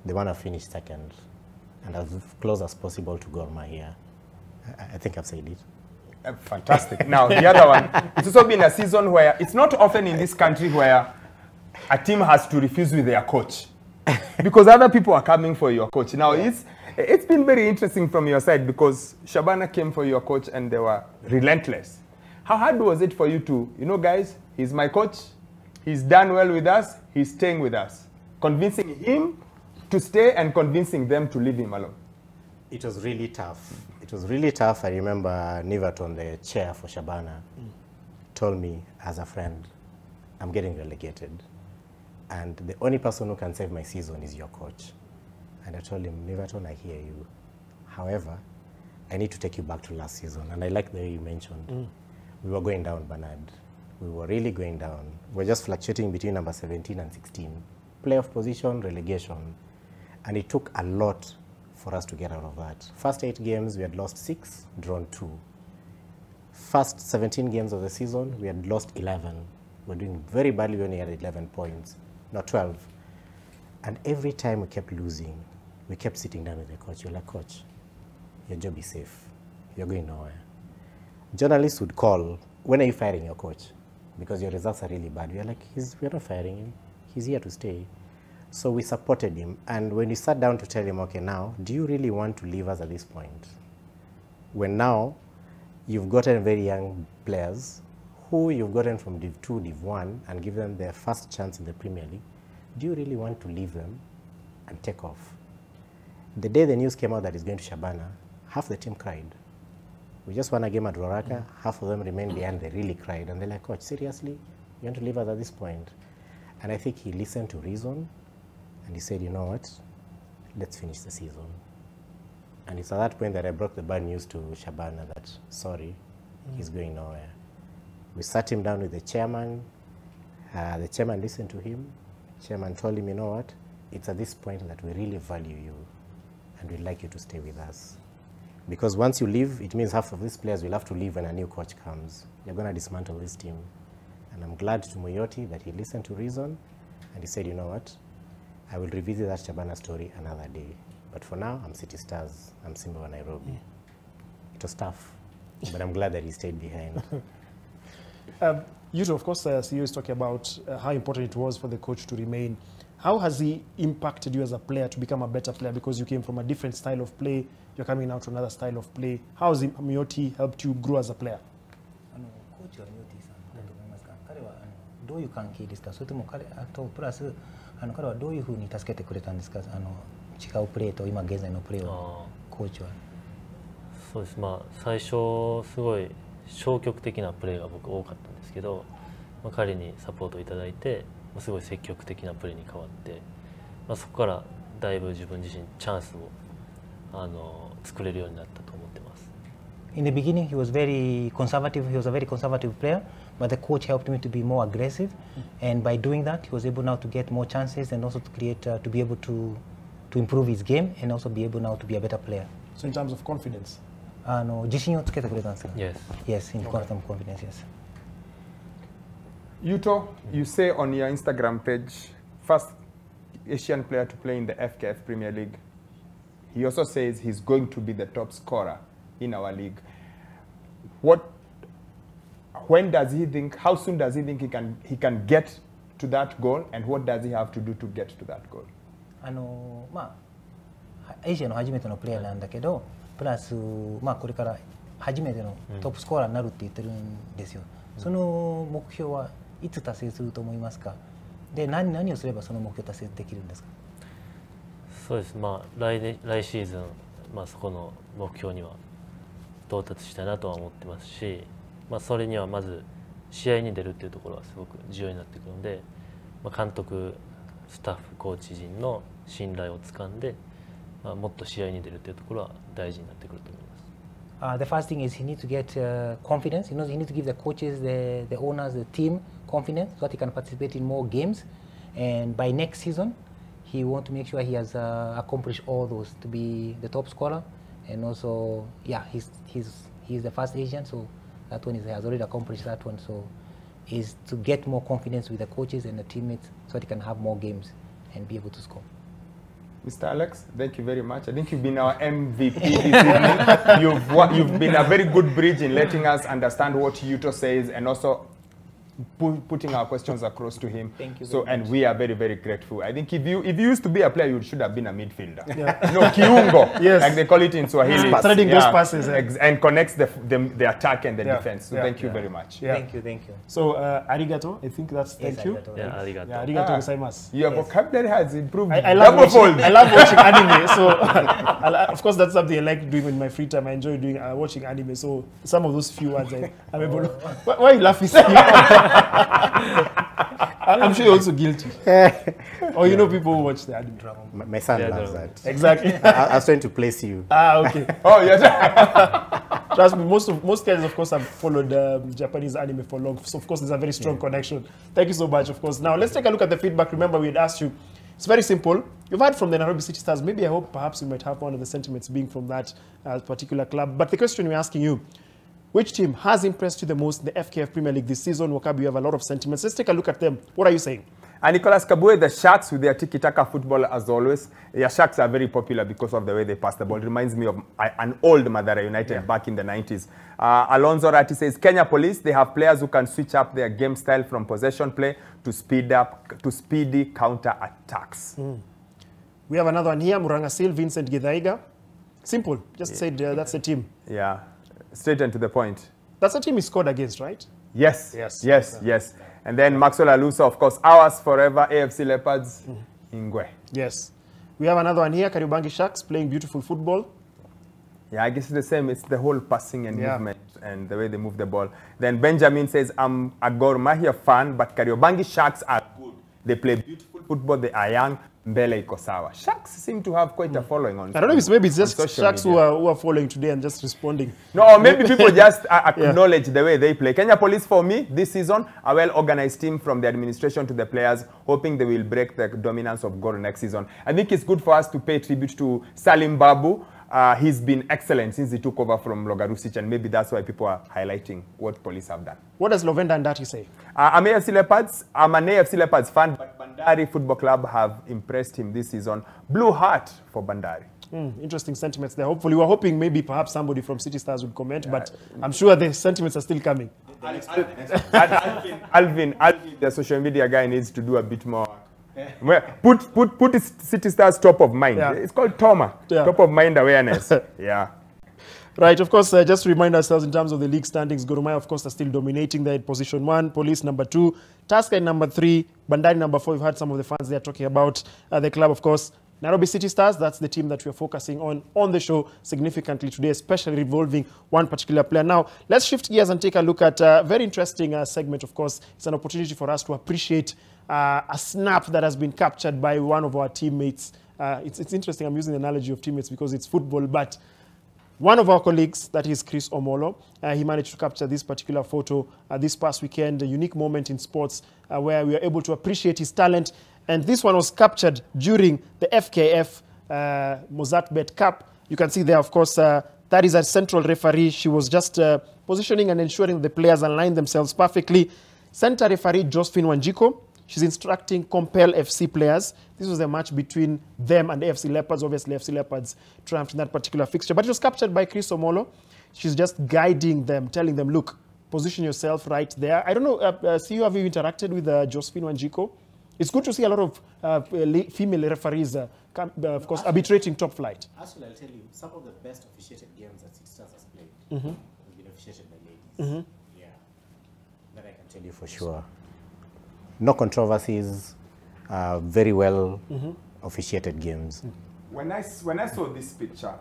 They want to finish second and as close as possible to Gor Mahia. I think I've said it. Fantastic. Now, the other one, it's also been a season where it's not often in this country where a team has to refuse with their coach because other people are coming for your coach. Now, it's been very interesting from your side because Shabana came for your coach and they were relentless. How hard was it for you to, guys, he's my coach, he's done well with us, he's staying with us. Convincing him to stay and convincing them to leave him alone. It was really tough. It was really tough. I remember Niverton, the chair for Shabana, told me as a friend, I'm getting relegated. And the only person who can save my season is your coach. And I told him, Niverton, I hear you. However, I need to take you back to last season. And I like the way you mentioned. We were going down, Bernard. We were really going down. We were just fluctuating between number 17 and 16. Playoff position, relegation. And it took a lot for us to get out of that. First 8 games, we had lost 6, drawn 2. First 17 games of the season, we had lost 11. We were doing very badly. We only had 11 points, not 12. And every time we kept losing, we kept sitting down with the coach. You're like, coach, your job is safe. You're going nowhere. Journalists would call, when are you firing your coach? Because your results are really bad. We're like, we're not firing him. He's here to stay. So we supported him. And when we sat down to tell him, okay, now, do you really want to leave us at this point? When now, you've gotten very young players who you've gotten from Div 2, Div 1, and give them their first chance in the Premier League. Do you really want to leave them and take off? The day the news came out that he's going to Shabana, half the team cried. We just won a game at Roraka, half of them remained behind, they really cried. And they're like, coach, seriously? You want to leave us at this point? And I think he listened to reason, and he said, you know what? Let's finish the season. And it's at that point that I broke the bad news to Shabana that, sorry, he's going nowhere. We sat him down with the chairman. The chairman listened to him. Chairman told him, you know what, it's at this point that we really value you and we'd like you to stay with us. Because once you leave, it means half of these players will have to leave when a new coach comes. You're going to dismantle this team. And I'm glad to Moyoti that he listened to reason and he said, you know what, I will revisit that Shabana story another day. But for now, I'm City Stars. I'm Simba wa Nairobi. It was tough, but I'm glad that he stayed behind. You two, of course, CEO is talking about how important it was for the coach to remain. How has he impacted you as a player to become a better player? Because you came from a different style of play, you're coming now to another style of play. How has Mioti helped you grow as a player? コーチはミオティさんだと思いますが、彼はどういう関係ですか？それとも彼とプラス彼はどういうふうに助けてくれたんですか？違うプレーと今現在のプレーをコーチは。そうです。まあ最初すごい消極的なプレーが僕多かったんですけど、彼にサポートをいただいて、すごい積極的なプレーに変わって、そこからだいぶ自分自身チャンスを作れるようになったと思ってます。In the beginning, he was very conservative. He was a very conservative player, but the coach helped him to be more aggressive, and by doing that, he was able now to get more chances and also to create, to be able to improve his game and also be able now to be a better player. So in terms of confidence, 自信をつけてくれたんですか? Yes. Yes, in terms of confidence, yes. Yuto, you say on your Instagram page, first Asian player to play in the FKF Premier League. He also says he's going to be the top scorer in our league. When does he think, how soon does he think he can get to that goal, and what does he have to do to get to that goal? アジアの初めてのプレーなんだけど、プラスこれから初めてのトップスコアラーになるって言ってるんですよ。その目標はいつ達成すると思いますか？で、何をすればその目標達成できるんですか？そうです。来シーズンそこの目標には到達したいなとは思ってますし、それにはまず試合に出るっていうところはすごく重要になってくるので、監督、スタッフ、コーチ陣の信頼をつかんで、もっと試合に出るっていうところは大事になってくると思います。The first thing is he needs to get confidence. He needs to give the coaches, the owners, the team confidence so that he can participate in more games. And by next season, he wants to make sure he has accomplished all those to be the top scorer. And also, yeah, he's the first Asian, so that one he has already accomplished that one. So, is to get more confidence with the coaches and the teammates so that he can have more games and be able to score. Mr. Alex, thank you very much. I think you've been our MVP this evening. You've been a very good bridge in letting us understand what Yuto says and also putting our questions across to him. Thank you. So, and much. we are very, very grateful. I think if you used to be a player, you should have been a midfielder. Yeah. No, kiungo, yes, like they call it in Swahili. Threading those passes. And connects the attack and the defense. So thank you very much. Yeah. Thank you. So, arigato, I think that's thank you. Arigato. Yeah, arigato. Yeah, arigato gozaimasu. Your vocabulary has improved. I love watching anime. So, of course, that's something I like doing in my free time. I enjoy doing watching anime. So, some of those few words I'm able to. Why are you laughing? I'm sure you're also guilty. Or you know people who watch the anime drama. My son loves that. Exactly. I was trying to place you. Okay. Oh, yes. Trust me, most guys, of course, have followed Japanese anime for long. So, of course, there's a very strong connection. Thank you so much, of course. Now, let's take a look at the feedback. Remember, we had asked you. It's very simple. You've heard from the Nairobi City Stars. Maybe I hope perhaps you might have one of the sentiments being from that particular club. But the question we're asking you, which team has impressed you the most in the FKF Premier League this season? Wakabi, you have a lot of sentiments. Let's take a look at them. What are you saying? And Nicholas Kabue, the Sharks with their tiki-taka football as always. Their Sharks are very popular because of the way they pass the ball. It reminds me of an old Madara United back in the 90s. Alonso Ratti says, Kenya Police, they have players who can switch up their game style from possession play to speedy counter-attacks. We have another one here, Muranga Seal, Vincent Githaiga. Simple, just said that's the team. Yeah, straight and to the point. That's the team he scored against, right? Yes, yes. And then Maxwell Alusa, of course, ours forever, AFC Leopards, Ingwe. Yes. We have another one here, Kariobangi Sharks, playing beautiful football. Yeah, I guess it's the same. It's the whole passing and movement and the way they move the ball. Then Benjamin says, I'm a Gor Mahia fan, but Kariobangi Sharks are good. They play beautiful football. They are young. Mbele iko sawa. Sharks seem to have quite a following on. I don't know if maybe it's just Sharks who are following today and just responding. No, maybe people just acknowledge the way they play. Kenya Police, for me, this season, a well-organized team from the administration to the players, hoping they will break the dominance of Gor next season. I think it's good for us to pay tribute to Salim Babu. He's been excellent since he took over from Logarusic, and maybe that's why people are highlighting what Police have done. What does Lovenda and Dati say? I'm an AFC Leopards fan, but Bandari Football Club have impressed him this season. Blue heart for Bandari. Interesting sentiments there. Hopefully, we're hoping maybe perhaps somebody from City Stars would comment, but I'm sure the sentiments are still coming. Alvin, the social media guy needs to do a bit more. Put City Stars top of mind. Yeah. It's called TOMA, top of mind awareness. Yeah. Right, of course, just to remind ourselves in terms of the league standings, Gor Mahia, of course, are still dominating there in position 1, Police number 2, Tusker in number 3, Bandari number 4. We've had some of the fans there talking about the club, of course. Nairobi City Stars, that's the team that we're focusing on the show significantly today, especially revolving one particular player. Now, let's shift gears and take a look at a very interesting segment, of course. It's an opportunity for us to appreciate a snap that has been captured by one of our teammates. It's interesting, I'm using the analogy of teammates because it's football, but one of our colleagues, that is Chris Omolo, he managed to capture this particular photo this past weekend, a unique moment in sports where we were able to appreciate his talent. And this one was captured during the FKF Mozartbet Cup. You can see there, of course, that is a central referee. She was just positioning and ensuring the players align themselves perfectly. Center referee Josephine Wanjiko, she's instructing Compel FC players. This was a match between them and the FC Leopards. Obviously, FC Leopards triumphed in that particular fixture. But it was captured by Chris Omolo. She's just guiding them, telling them, look, position yourself right there. I don't know, have you interacted with Josephine Wanjiko? It's good to see a lot of female referees, of course, arbitrating top flight. Actually, I'll tell you, some of the best officiated games that City Stars has played Mm-hmm. have been officiated by ladies. Mm-hmm. Yeah, that I can tell you for sure. No controversies, very well officiated games. When I saw this picture,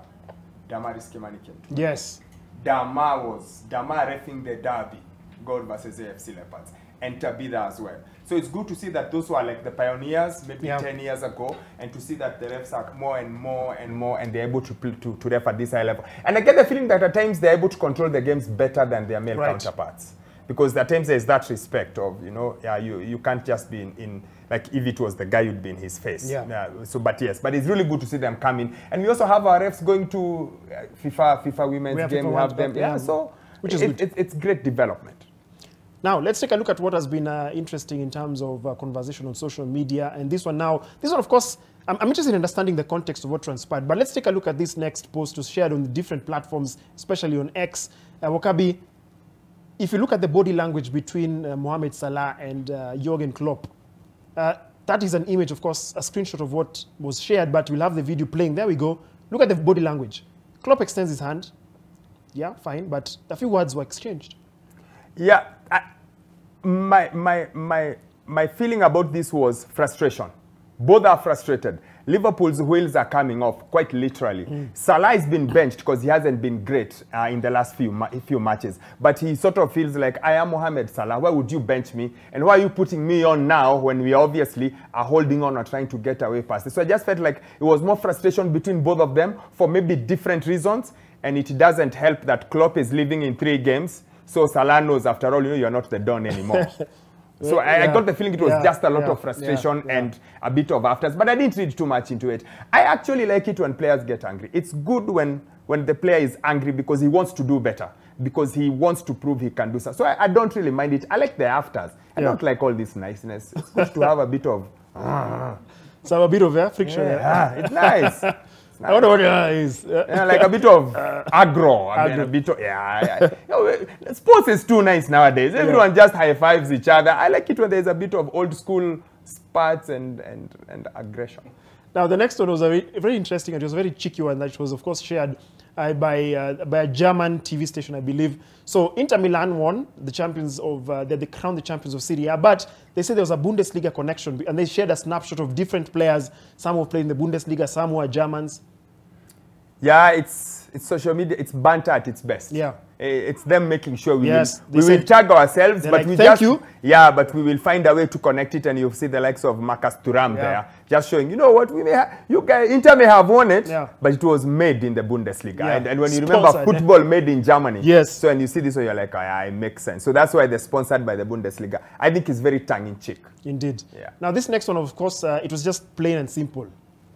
Damaris Kimani came to me. Yes. Dama reffing the derby, God versus AFC Leopards, and Tabitha as well. So it's good to see that those who are like the pioneers, maybe 10 years ago, and to see that the refs are more and more and more, and they're able to ref at this high level. And I get the feeling that at times they're able to control the games better than their male counterparts. Because at times there's that respect of, you can't just be in like if it was the guy, you'd be in his face. But it's really good to see them coming. And we also have our refs going to FIFA women's game. We have them. So which is it's great development. Now, let's take a look at what has been interesting in terms of conversation on social media. And this one, of course, I'm interested in understanding the context of what transpired. But let's take a look at this next post was shared on the different platforms, especially on X. Wakabi, if you look at the body language between Mohamed Salah and Jurgen Klopp, that is an image, of course, a screenshot of what was shared, but we'll have the video playing. There we go. Look at the body language. Klopp extends his hand. Yeah, fine, but a few words were exchanged. Yeah, my feeling about this was frustration. Both are frustrated. Liverpool's wheels are coming off, quite literally. Salah has been benched because he hasn't been great in the last few matches. But he sort of feels like, I am Mohamed Salah. Why would you bench me? And why are you putting me on now when we obviously are holding on or trying to get away past it? So I just felt like it was more frustration between both of them for maybe different reasons. And it doesn't help that Klopp is living in 3 games. So Salah knows, after all, you're not the Don anymore. So I got the feeling it was just a lot of frustration and a bit of afters, but I didn't read too much into it. I actually like it when players get angry. It's good when the player is angry because he wants to do better, because he wants to prove he can do something. So I don't really mind it. I like the afters. I don't like all this niceness. It's good to have a bit of... So a bit of friction. It's nice. I wonder what is. Like a bit of aggro. I mean, a bit of, sports is too nice nowadays. Everyone just high fives each other. I like it when there's a bit of old school spats and aggression. Now, the next one was a very interesting and it was a very cheeky one that was, of course, shared by a German TV station, I believe. So Inter Milan won, the champions of, they crowned the champions of Serie A, but they said there was a Bundesliga connection, and they shared a snapshot of different players, some who played in the Bundesliga, some who are Germans. Yeah, it's social media, it's banter at its best. Yeah. It's them making sure we will tag ourselves, but but we will find a way to connect it, and you'll see the likes of Marcus Thuram there, just showing, you know what, we may you guys, Inter may have won it, but it was made in the Bundesliga. And when you remember football made in Germany, so when you see this one, you're like, it makes sense. So that's why they're sponsored by the Bundesliga. I think it's very tongue-in-cheek. Indeed. Yeah. Now this next one, of course, it was just plain and simple.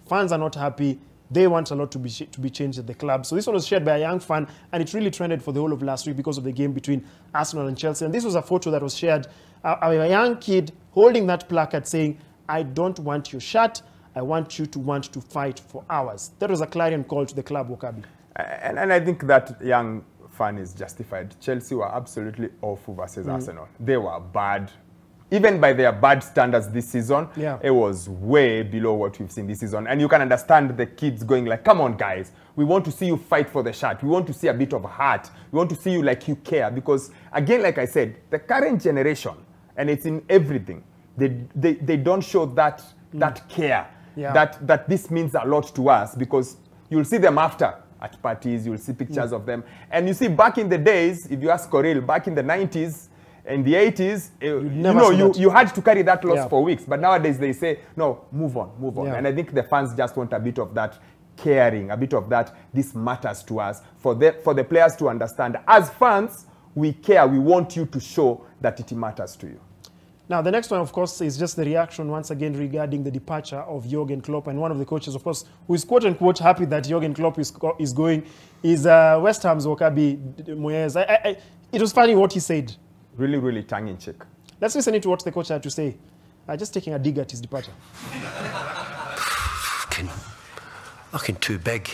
Fans are not happy. They want a lot to be changed at the club. So this one was shared by a young fan, and it really trended for the whole of last week because of the game between Arsenal and Chelsea. And this was a photo that was shared of a young kid holding that placard saying, I don't want your shirt, I want you to want to fight for hours. That was a clarion call to the club, Wakabi. And I think that young fan is justified. Chelsea were absolutely awful versus Arsenal. They were bad. Even by their bad standards this season, it was way below what we've seen this season. And you can understand the kids going like, come on, guys. We want to see you fight for the shirt. We want to see a bit of heart. We want to see you like you care. Because, again, like I said, the current generation, and it's in everything, they don't show that care, that this means a lot to us, because you'll see them after at parties, you'll see pictures of them. And you see, back in the days, if you ask Coril, back in the 90s, in the 80s, you had to carry that loss for weeks. But nowadays they say, no, move on, move on. And I think the fans just want a bit of that caring, a bit of that, this matters to us, for the players to understand. As fans, we care. We want you to show that it matters to you. Now, the next one, of course, is just the reaction once again regarding the departure of Jurgen Klopp. And one of the coaches, of course, who is quote-unquote happy that Jurgen Klopp is going, is West Ham's Wakabi Moyes. It was funny what he said. Really, really tongue-in-cheek. Let's listen to what the coach had to say. Just taking a dig at his departure. Fucking too big.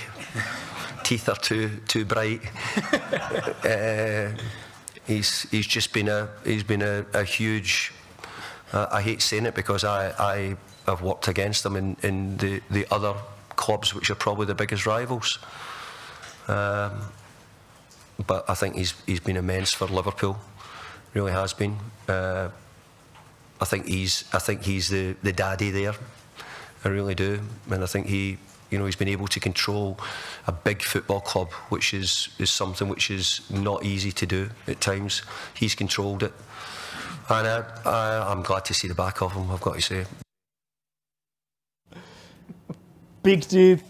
Teeth are too bright. He's just been a huge. I hate saying it because I have worked against him in the other clubs, which are probably the biggest rivals. But I think he's been immense for Liverpool. Really has been. I think he's the daddy there. I really do, and I think he's been able to control a big football club, which is something which is not easy to do at times. He's controlled it, and I'm glad to see the back of him, I've got to say. Big teeth.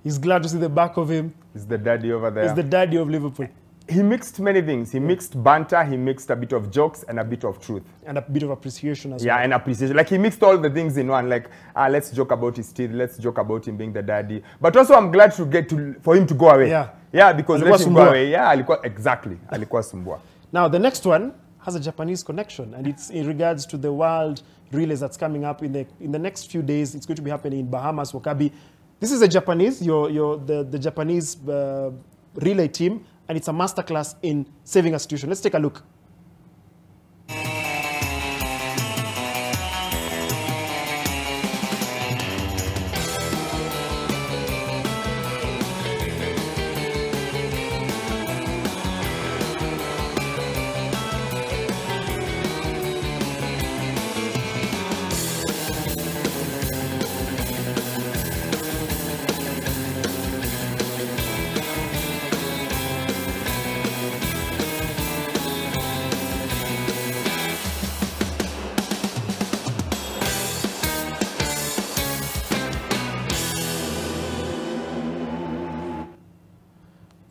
He's glad to see the back of him. He's the daddy over there. He's the daddy of Liverpool. He mixed many things. He mixed banter, he mixed a bit of jokes and a bit of truth. And a bit of appreciation as well. Yeah, and appreciation. Like, he mixed all the things in one. Like, let's joke about his teeth. Let's joke about him being the daddy. But also, I'm glad for him to go away. Yeah, because let him go away. Yeah, exactly. Alikuwa sumbua. Now, the next one has a Japanese connection, and it's in regards to the World Relays that's coming up in the next few days. It's going to be happening in Bahamas, Wakabi. This is a Japanese, the Japanese relay team, and it's a masterclass in saving a situation. Let's take a look.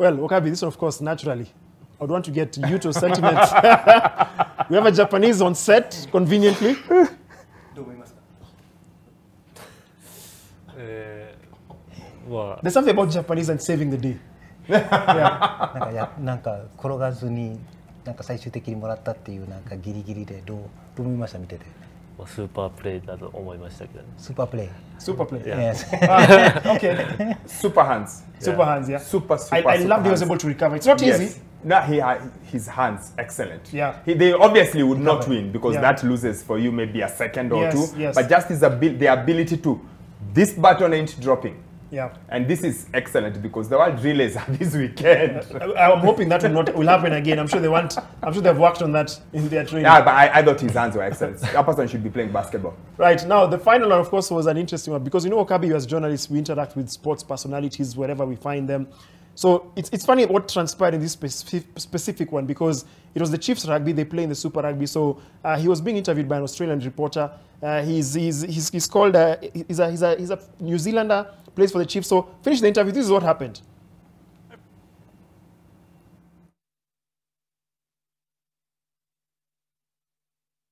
Well, Wakabi, this one, of course, naturally. I would want to get Yuto's sentiments. We have a Japanese on set, conveniently. There's something about Japanese and saving the day. Super play だと思いましたけど。Super play. Super play. Yes. Okay. Super hands. Super hands, yeah. Super I love he was able to recover. It's not easy. No, his hands, excellent. Yeah. They obviously would not win because that loses for you maybe a second or two. Yes. But just the ability to, this button ain't dropping. Yeah. And this is excellent because the World Relays are this weekend. I'm hoping that will happen again. I'm sure they've worked on that in their training. Yeah, but I thought his hands were excellent. That person should be playing basketball. Right. Now, the final one, of course, was an interesting one because, Wakabi, as journalists, we interact with sports personalities wherever we find them. So it's funny what transpired in this specific one because it was the Chiefs rugby. They play in the Super Rugby. So he was being interviewed by an Australian reporter. He's called he's a New Zealander, plays for the Chiefs. So finish the interview. This is what happened.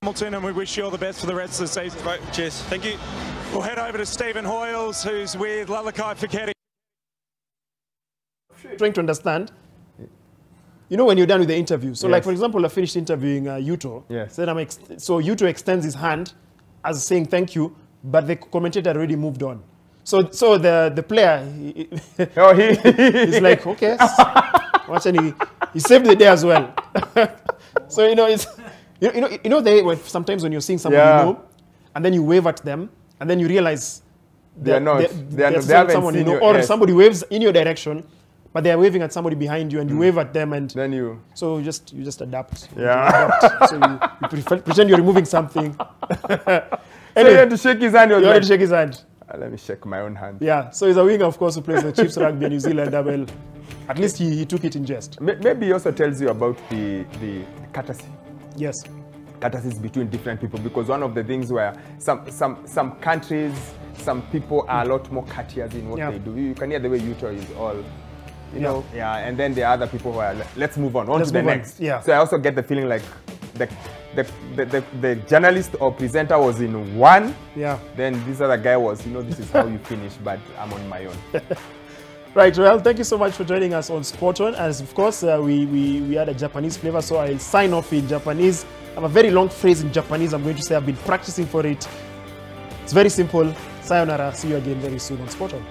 Hamilton, and we wish you all the best for the rest of the season. Right, cheers. Thank you. We'll head over to Stephen Hoyles, who's with Lalakai Fiketi. Trying to understand, when you're done with the interview. So, like, for example, I finished interviewing Yuto. Yes. So Yuto extends his hand as saying thank you, but the commentator already moved on. So the player, he's like, okay. Watch, and he saved the day as well. So, it's, sometimes when you're seeing somebody and then you wave at them, and then you realize they haven't someone seen you, or somebody waves in your direction, but they are waving at somebody behind you, and you wave at them, and then you just adapt. Yeah. So you pretend you're removing something. Anyway, you had to shake his hand. You had to shake his hand. Let me shake my own hand. Yeah. So he's a winger, of course, who plays the Chiefs rugby in New Zealand. Well, at least he took it in jest. Maybe he also tells you about the courtesy. Yes. Courtesies between different people, because one of the things where some countries, some people are a lot more courteous in what they do. You can hear the way Utah is all, and then there are other people who are, let's move on to the next. Yeah. So I also get the feeling like the journalist or presenter was in one. Yeah. Then this other guy was, this is how you finish, but I'm on my own. Right, well, thank you so much for joining us on Sport On. As of course, we had a Japanese flavor, so I'll sign off in Japanese. I have a very long phrase in Japanese I'm going to say. I've been practicing for it. It's very simple. Sayonara. See you again very soon on Sport On.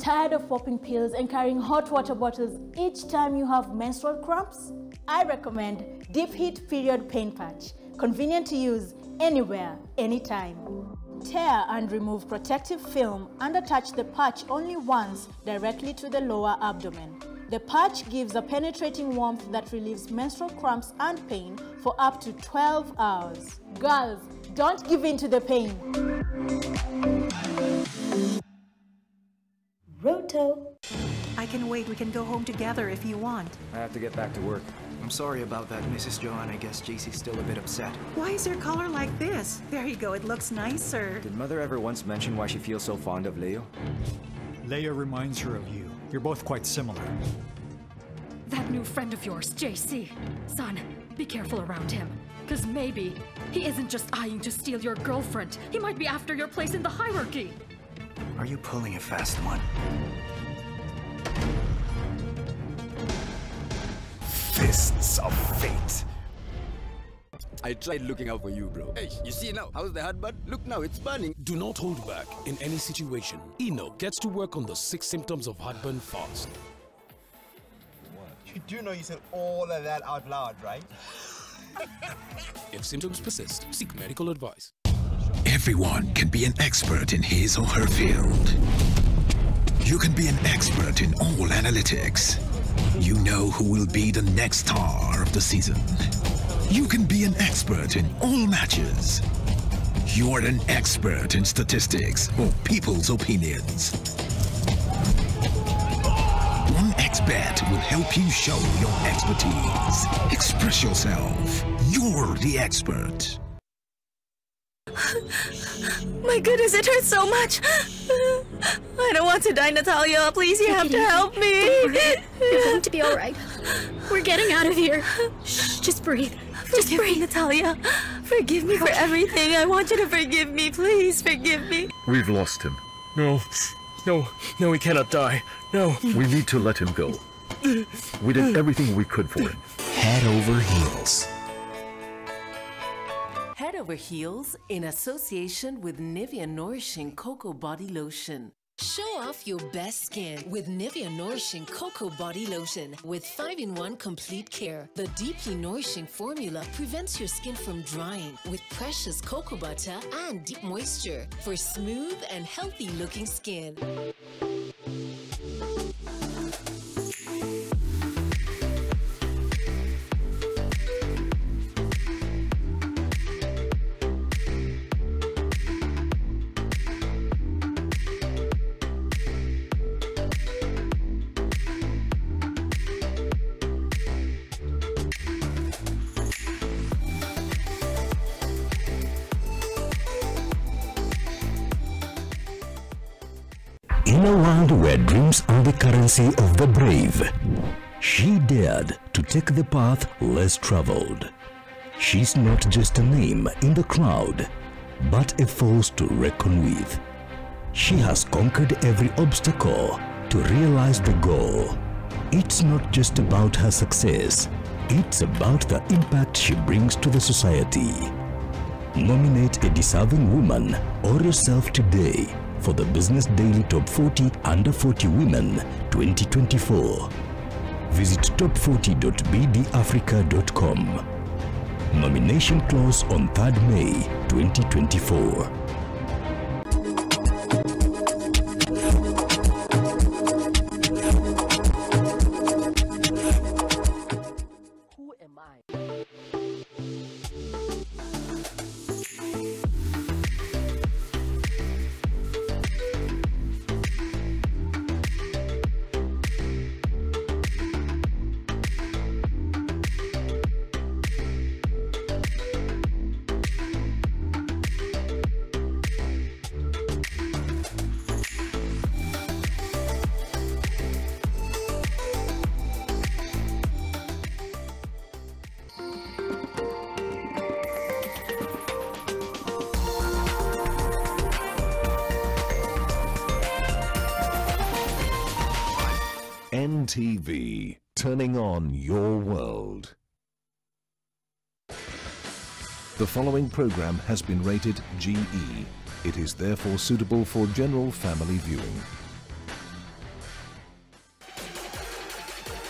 Tired of popping pills and carrying hot water bottles each time you have menstrual cramps? I recommend Deep Heat Period Pain Patch. Convenient to use anywhere, anytime. Tear and remove protective film and attach the patch only once directly to the lower abdomen. The patch gives a penetrating warmth that relieves menstrual cramps and pain for up to 12 hours. Girls, don't give in to the pain. Roto. I can wait. We can go home together if you want. I have to get back to work. I'm sorry about that, Mrs. Joanne. I guess JC's still a bit upset. Why is her collar like this? There you go. It looks nicer. Did Mother ever once mention why she feels so fond of Leo? Leia reminds her of you. You're both quite similar. That new friend of yours, JC. Son, be careful around him. Because maybe he isn't just eyeing to steal your girlfriend. He might be after your place in the hierarchy. Are you pulling a fast one? Fists of fate. I tried looking out for you, bro. Hey, you see now? How's the hot bud? Look now, it's burning. Do not hold back in any situation. Eno gets to work on the 6 symptoms of heartburn fast. You do know you said all of that out loud, right? If symptoms persist, seek medical advice. Everyone can be an expert in his or her field. You can be an expert in all analytics. You know who will be the next star of the season. You can be an expert in all matches. You're an expert in statistics or people's opinions. 1xBet will help you show your expertise. Express yourself. You're the expert. My goodness, it hurts so much. I don't want to die, Natalia. Please, you have to help me. You're going to be all right. We're getting out of here. Shh, just breathe. Just breathe, Natalia. Forgive me for everything. I want you to forgive me. Please forgive me. We've lost him. No, he cannot die. No. We need to let him go. We did everything we could for him. Head over heels. Head over heels in association with Nivea Nourishing Cocoa Body Lotion. Show off your best skin with Nivea Nourishing Cocoa Body Lotion with 5-in-1 complete care. The deeply nourishing formula prevents your skin from drying with precious cocoa butter and deep moisture for smooth and healthy looking skin. In a world where dreams are the currency of the brave, she dared to take the path less traveled. She's not just a name in the crowd, but a force to reckon with. She has conquered every obstacle to realize the goal. It's not just about her success, it's about the impact she brings to the society. Nominate a deserving woman or yourself today for the Business Daily Top 40 Under 40 Women 2024. Visit top40.bdafrica.com. Nomination close on 3rd May 2024. NTV, turning on your world. The following program has been rated GE. It is therefore suitable for general family viewing.